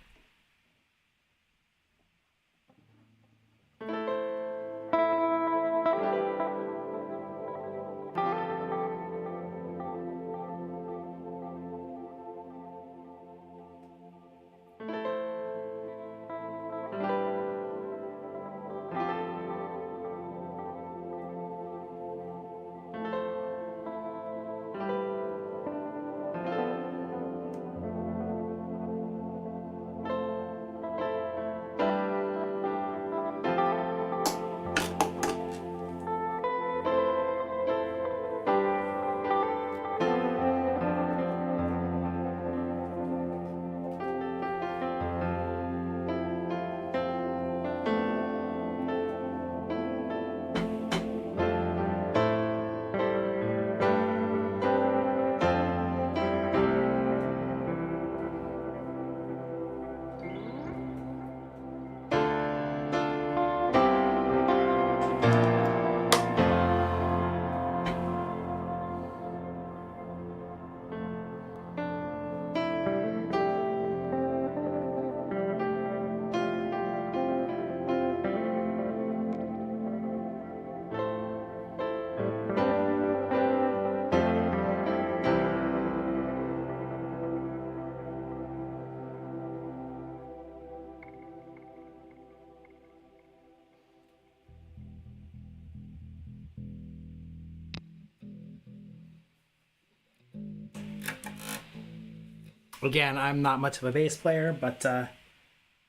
Again, I'm not much of a bass player, but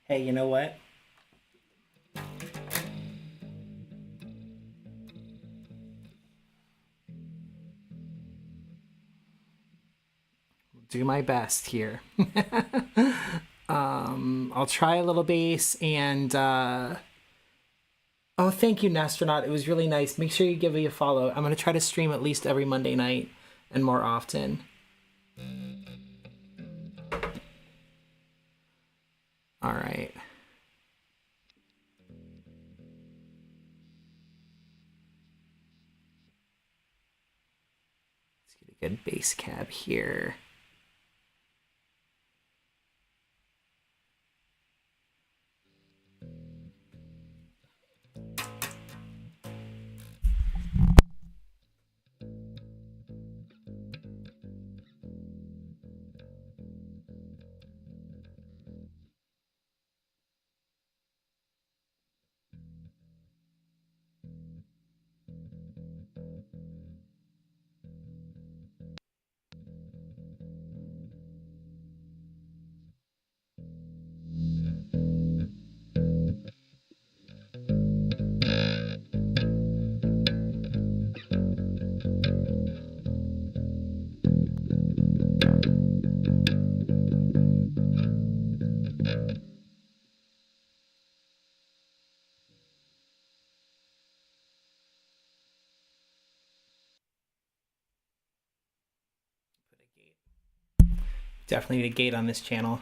hey, you know what? Do my best here. I'll try a little bass and oh, thank you, Nastronaut. It was really nice. Make sure you give me a follow. I'm gonna try to stream at least every Monday night and more often. All right. Let's get a good bass cab here. Definitely need a gate on this channel.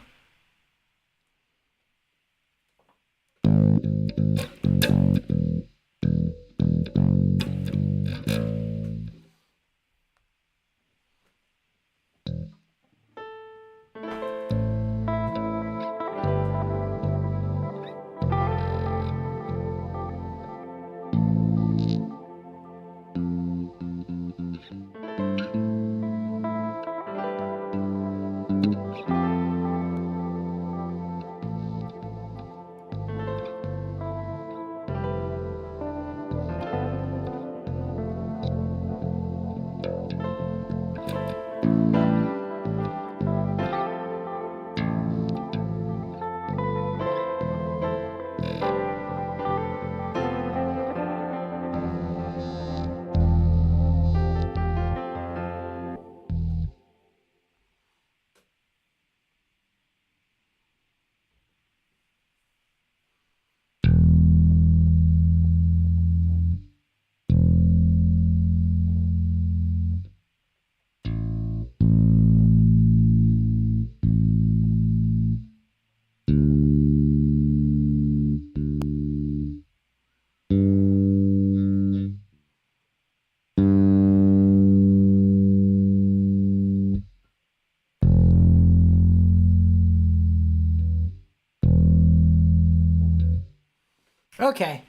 Okay.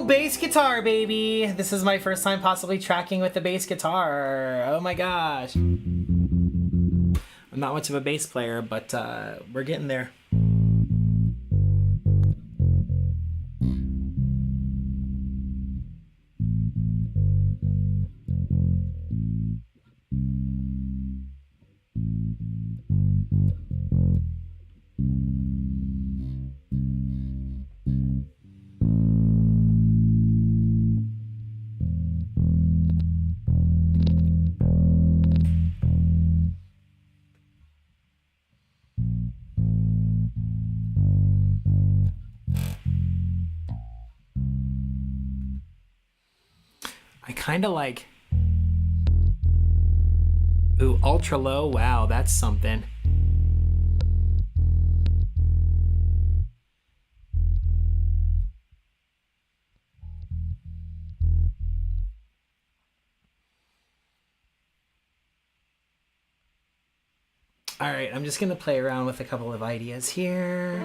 Bass guitar, baby. This is my first time possibly tracking with the bass guitar. Oh my gosh. I'm not much of a bass player, but we're getting there. I kind of like... Ooh, ultra low. Wow, that's something. All right, I'm just gonna play around with a couple of ideas here.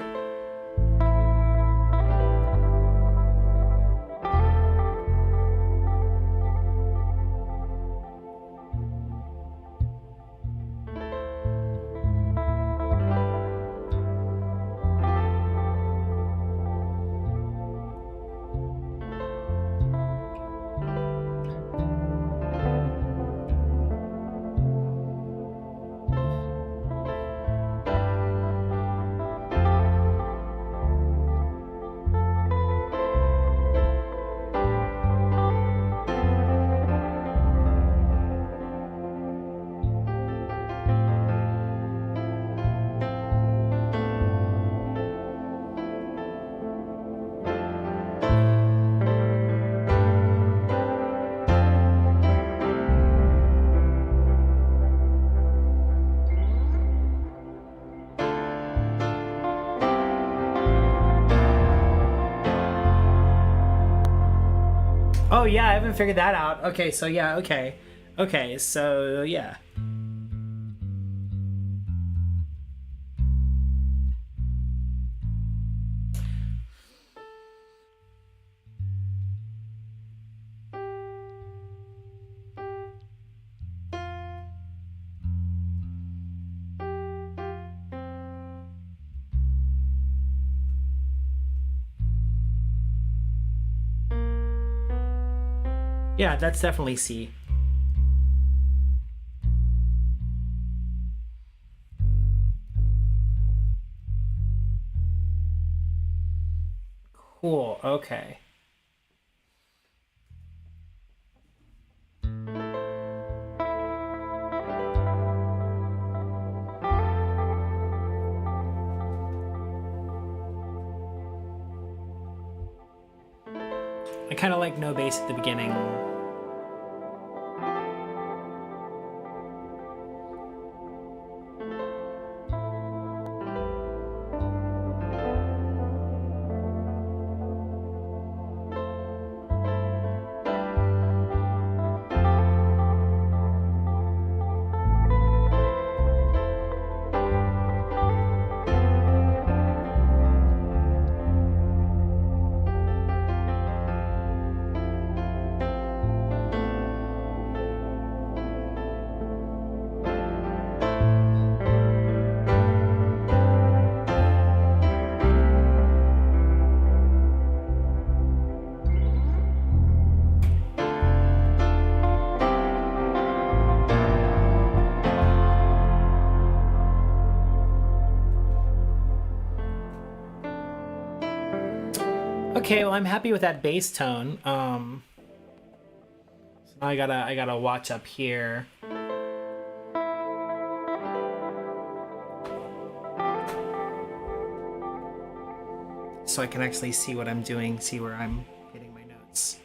Oh yeah, I haven't figured that out. Okay, so yeah, okay. Okay, so yeah. Yeah, that's definitely C. Cool, okay. I kind of like no bass at the beginning. Okay, well I'm happy with that bass tone. So now I gotta watch up here. So I can actually see what I'm doing, see where I'm hitting my notes.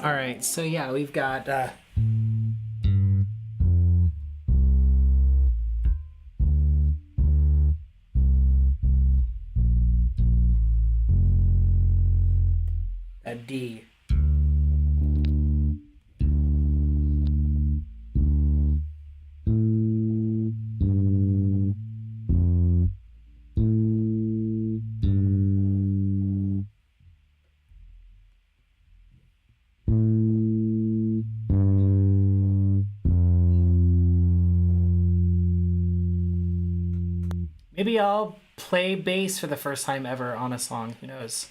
All right, so yeah, we've got a D. Maybe I'll play bass for the first time ever on a song. Who knows?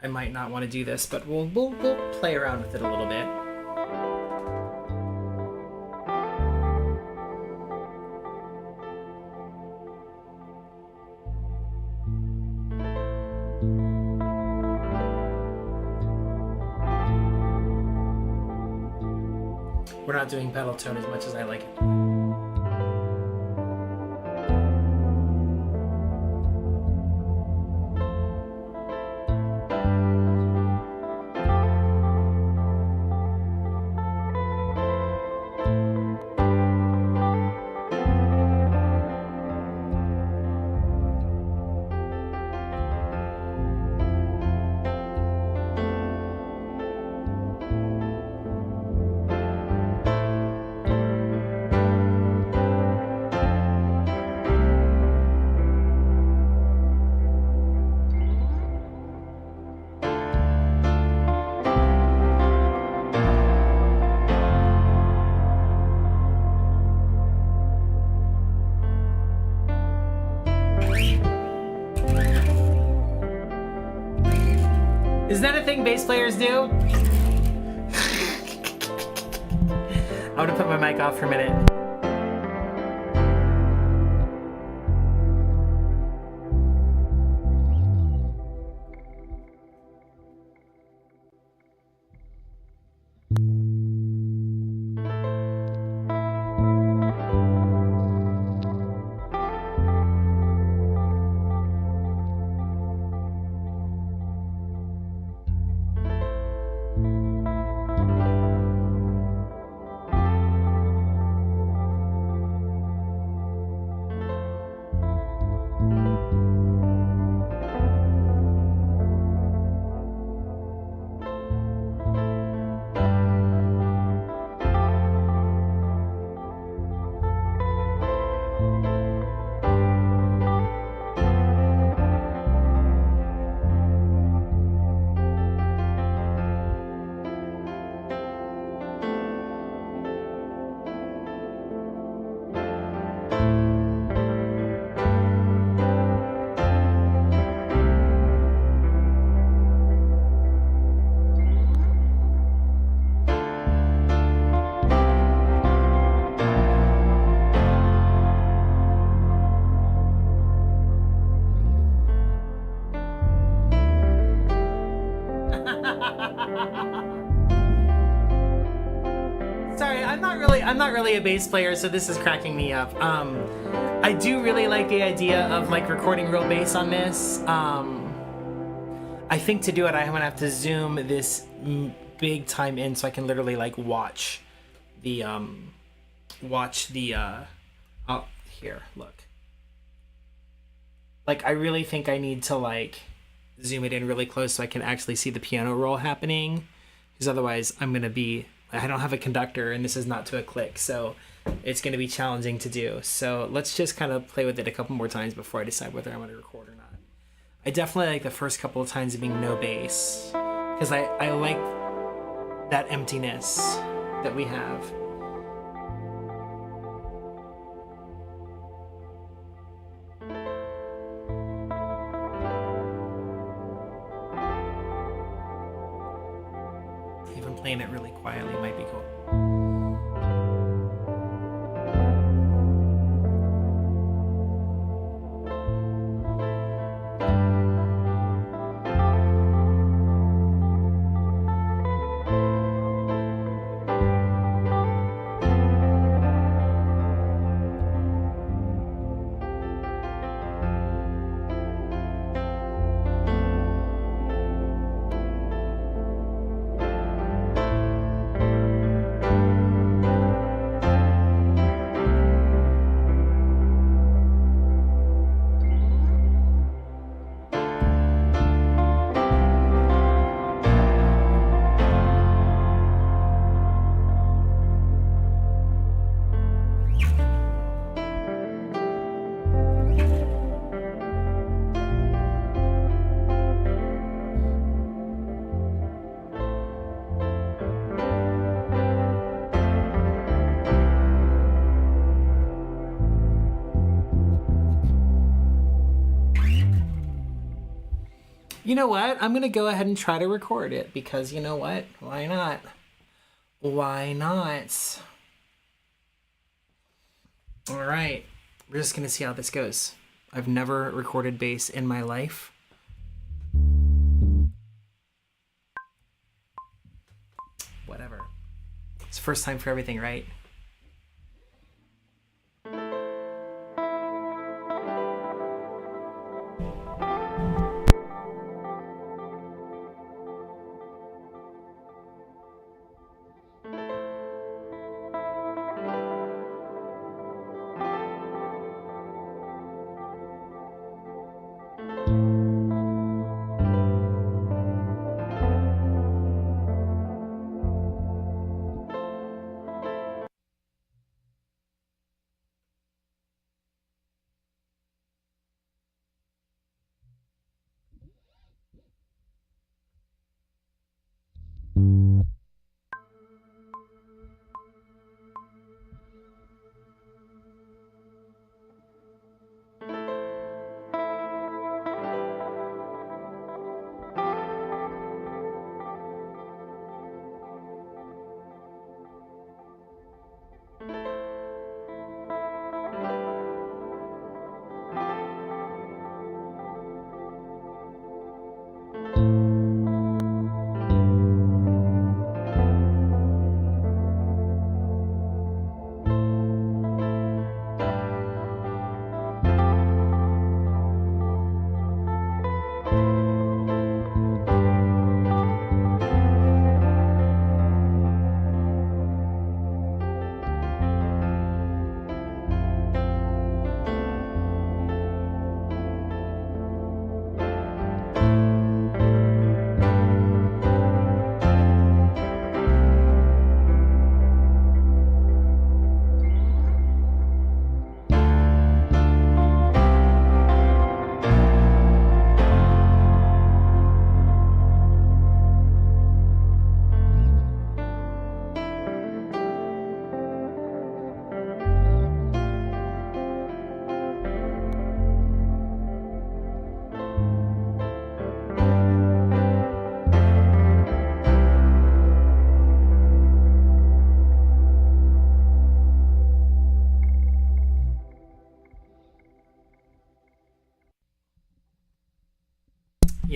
I might not want to do this, but we'll play around with it a little bit. We're not doing pedal tone as much as I like it. thing bass players do? I'm gonna put my mic off for a minute. Sorry, I'm not really a bass player, so this is cracking me up. I do really like the idea of like recording real bass on this. I think to do it, I'm gonna have to zoom this big time in so I can literally like watch the oh, here, look. Like, I really think I need to like zoom it in really close so I can actually see the piano roll happening, because otherwise I don't have a conductor and this is not to a click, so it's going to be challenging to do. So let's just kind of play with it a couple more times before I decide whether I'm going to record or not. I definitely like the first couple of times of being no bass, because I like that emptiness that we have. Even playing it really quietly might be cool. You know what? I'm going to go ahead and try to record it because you know what? Why not? Why not? All right. We're just going to see how this goes. I've never recorded bass in my life. Whatever. It's the first time for everything, right?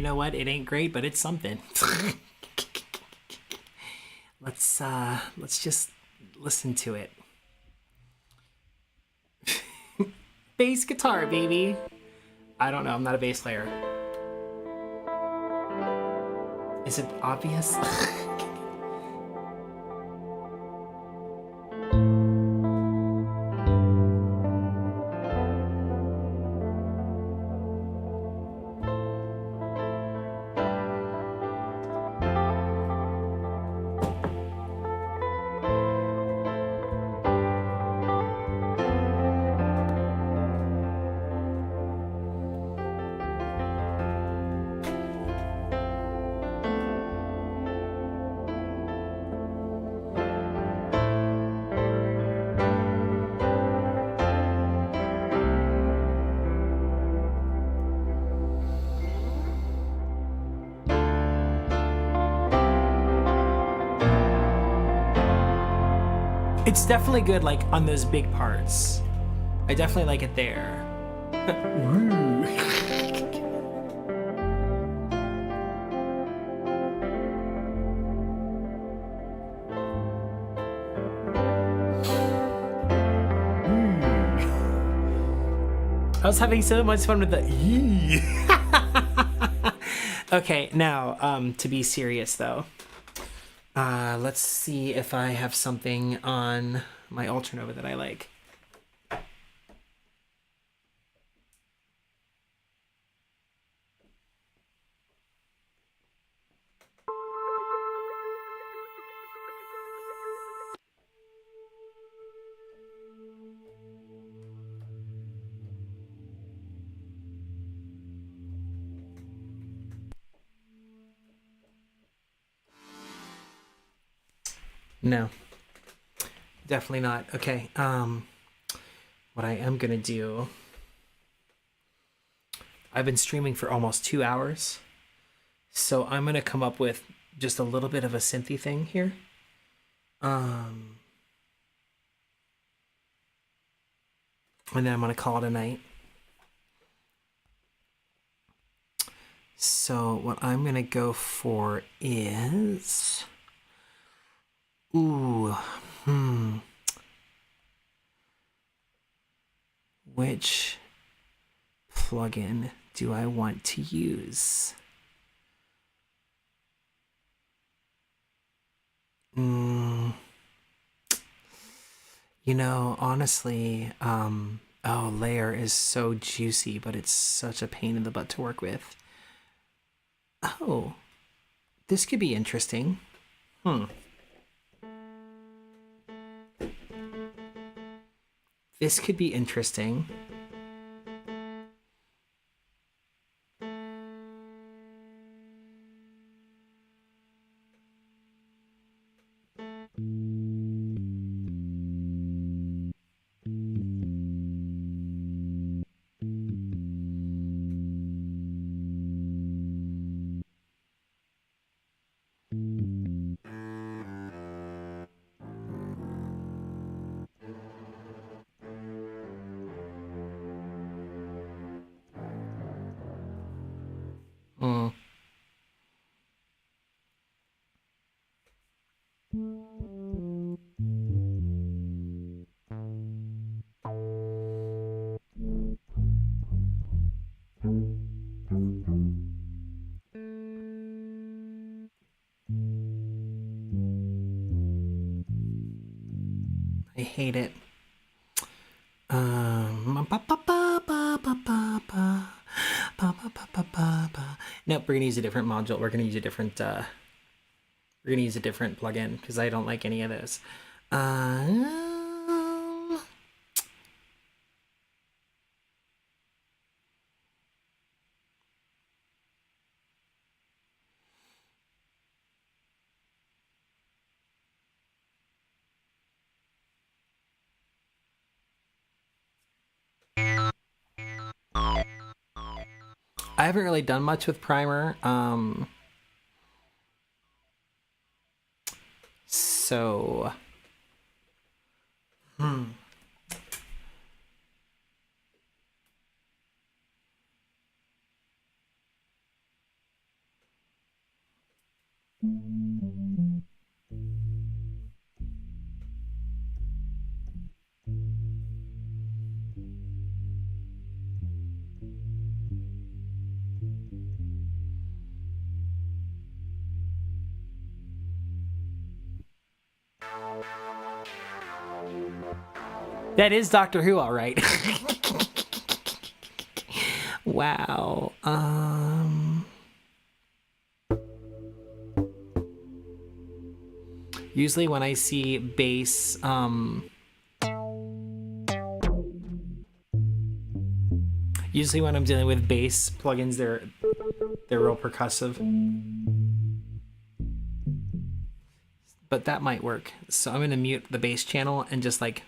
know what? It ain't great, but it's something. Let's just listen to it. Bass guitar, baby. I don't know. I'm not a bass player. Is it obvious? It's definitely good, like, on those big parts. I definitely like it there. I was having so much fun with the yee. Okay, now, to be serious, though. Let's see if I have something on my Ultranova that I like. No, definitely not. Okay, what I am gonna do, I've been streaming for almost 2 hours, so I'm gonna come up with just a little bit of a synthy thing here. And then I'm gonna call it a night. So what I'm gonna go for is, which plugin do I want to use? You know, honestly, oh, Layer is so juicy, but it's such a pain in the butt to work with. Oh, this could be interesting. This could be interesting. I hate it. Nope, we're gonna use a different module. We're gonna use a different plugin because I don't like any of those. I haven't really done much with Primer. So That is Doctor Who, all right. Wow. Usually when I see bass, usually when I'm dealing with bass plugins, they're real percussive. But that might work. So I'm gonna mute the bass channel and just like.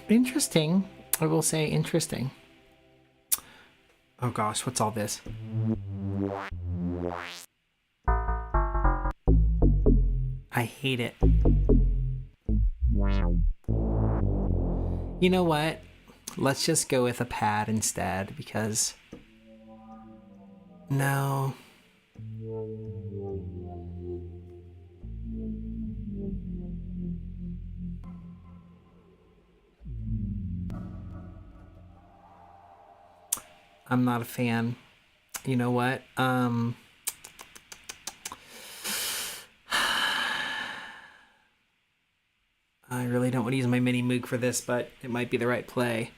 Interesting. I will say interesting. Oh gosh, what's all this? I hate it. You know what? Let's just go with a pad instead because no. I'm not a fan. You know what? I really don't want to use my mini Moog for this, but it might be the right play.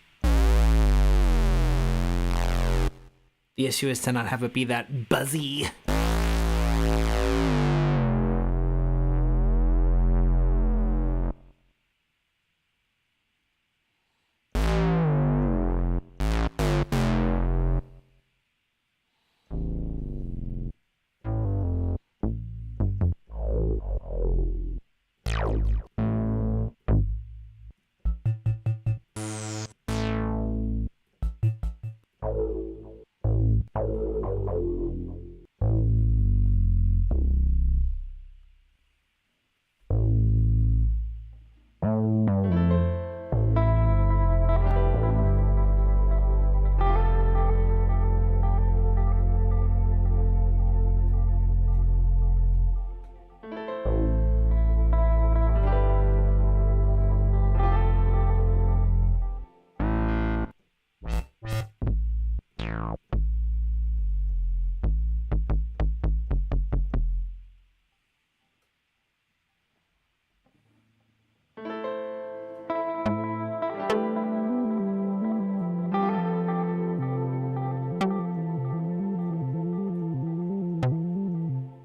The issue is to not have it be that buzzy.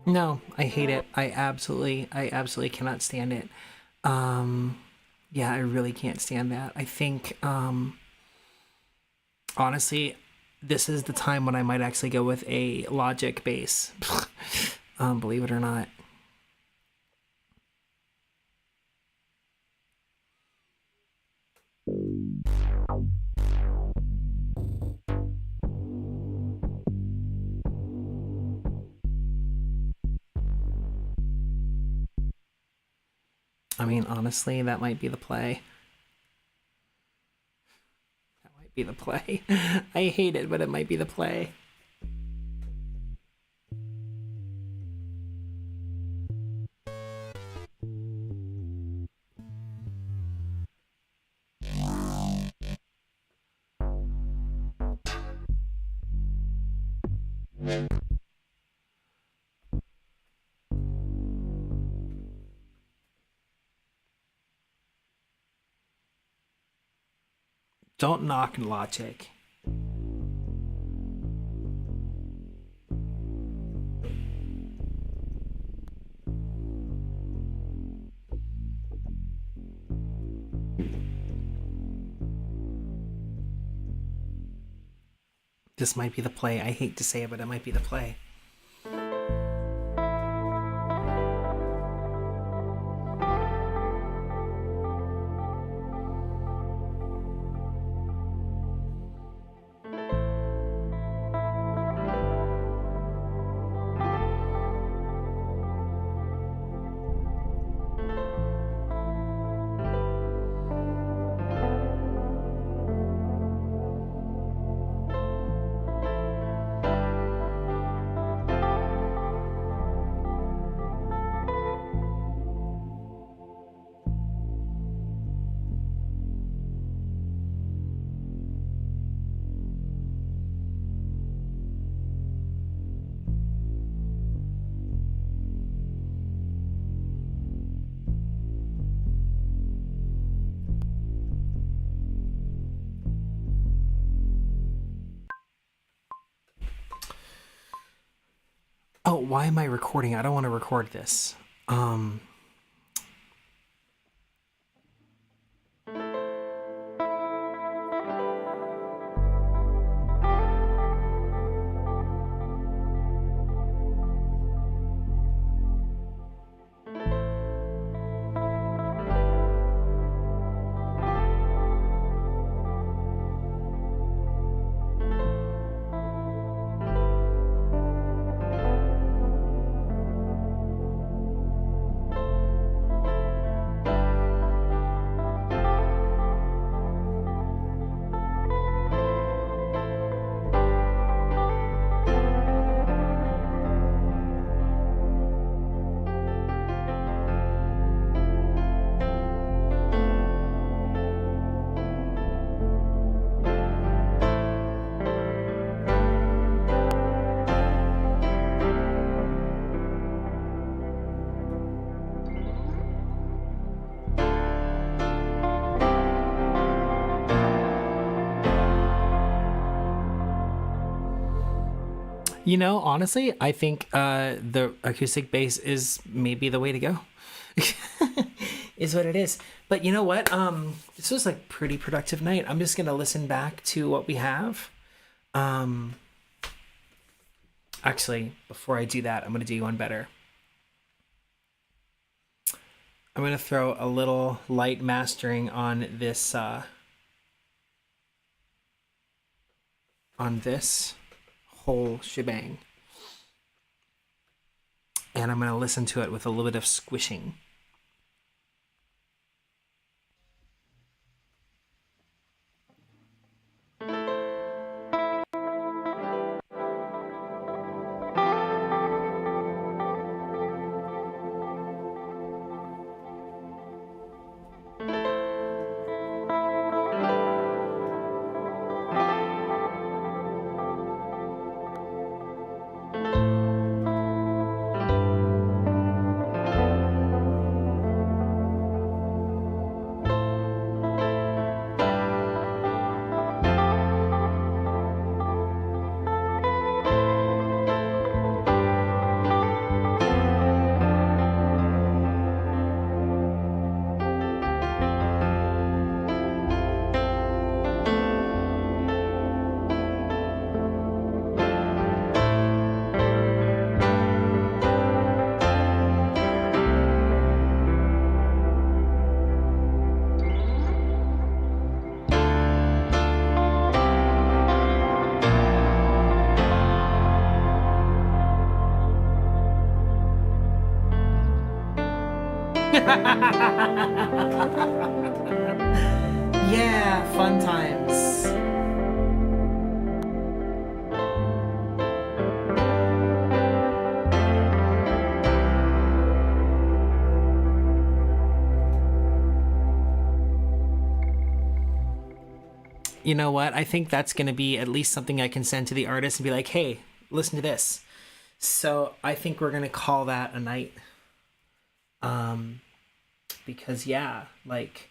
No, I hate it. I absolutely cannot stand it. Yeah, I really can't stand that. I think, honestly, this is the time when I might actually go with a Logic bass. Believe it or not. I mean, honestly, that might be the play. That might might be the play. I hate it, but it might be the play. Don't knock logic. This might be the play. I hate to say it, but it might be the play. Oh, why am I recording? I don't want to record this. You know, honestly, I think the acoustic bass is maybe the way to go. Is what it is. But you know what? This was like pretty productive night. I'm just gonna listen back to what we have. Actually, before I do that, I'm gonna do one better. I'm gonna throw a little light mastering on this whole shebang. And I'm going to listen to it with a little bit of squishing. Yeah, fun times. you know what? I think that's going to be at least something I can send to the artist and be like, hey, listen to this. So I think we're going to call that a night. Because yeah, I like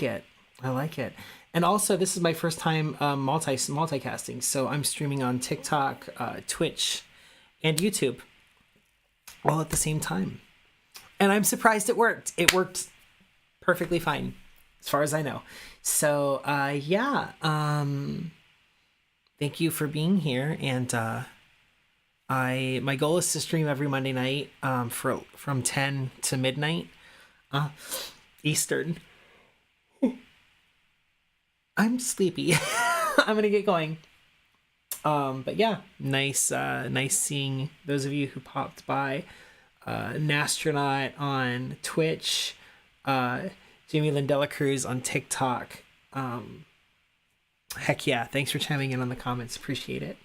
it. I like it. And also, this is my first time multicasting. So I'm streaming on TikTok, Twitch, and YouTube all at the same time. And I'm surprised it worked. It worked perfectly fine, as far as I know. So thank you for being here. And my goal is to stream every Monday night from 10 to midnight Eastern. I'm sleepy. I'm gonna get going. But yeah, nice seeing those of you who popped by. Nastronaut on Twitch, Jamie Lindella Cruz on TikTok. Heck yeah, thanks for chiming in on the comments. Appreciate it.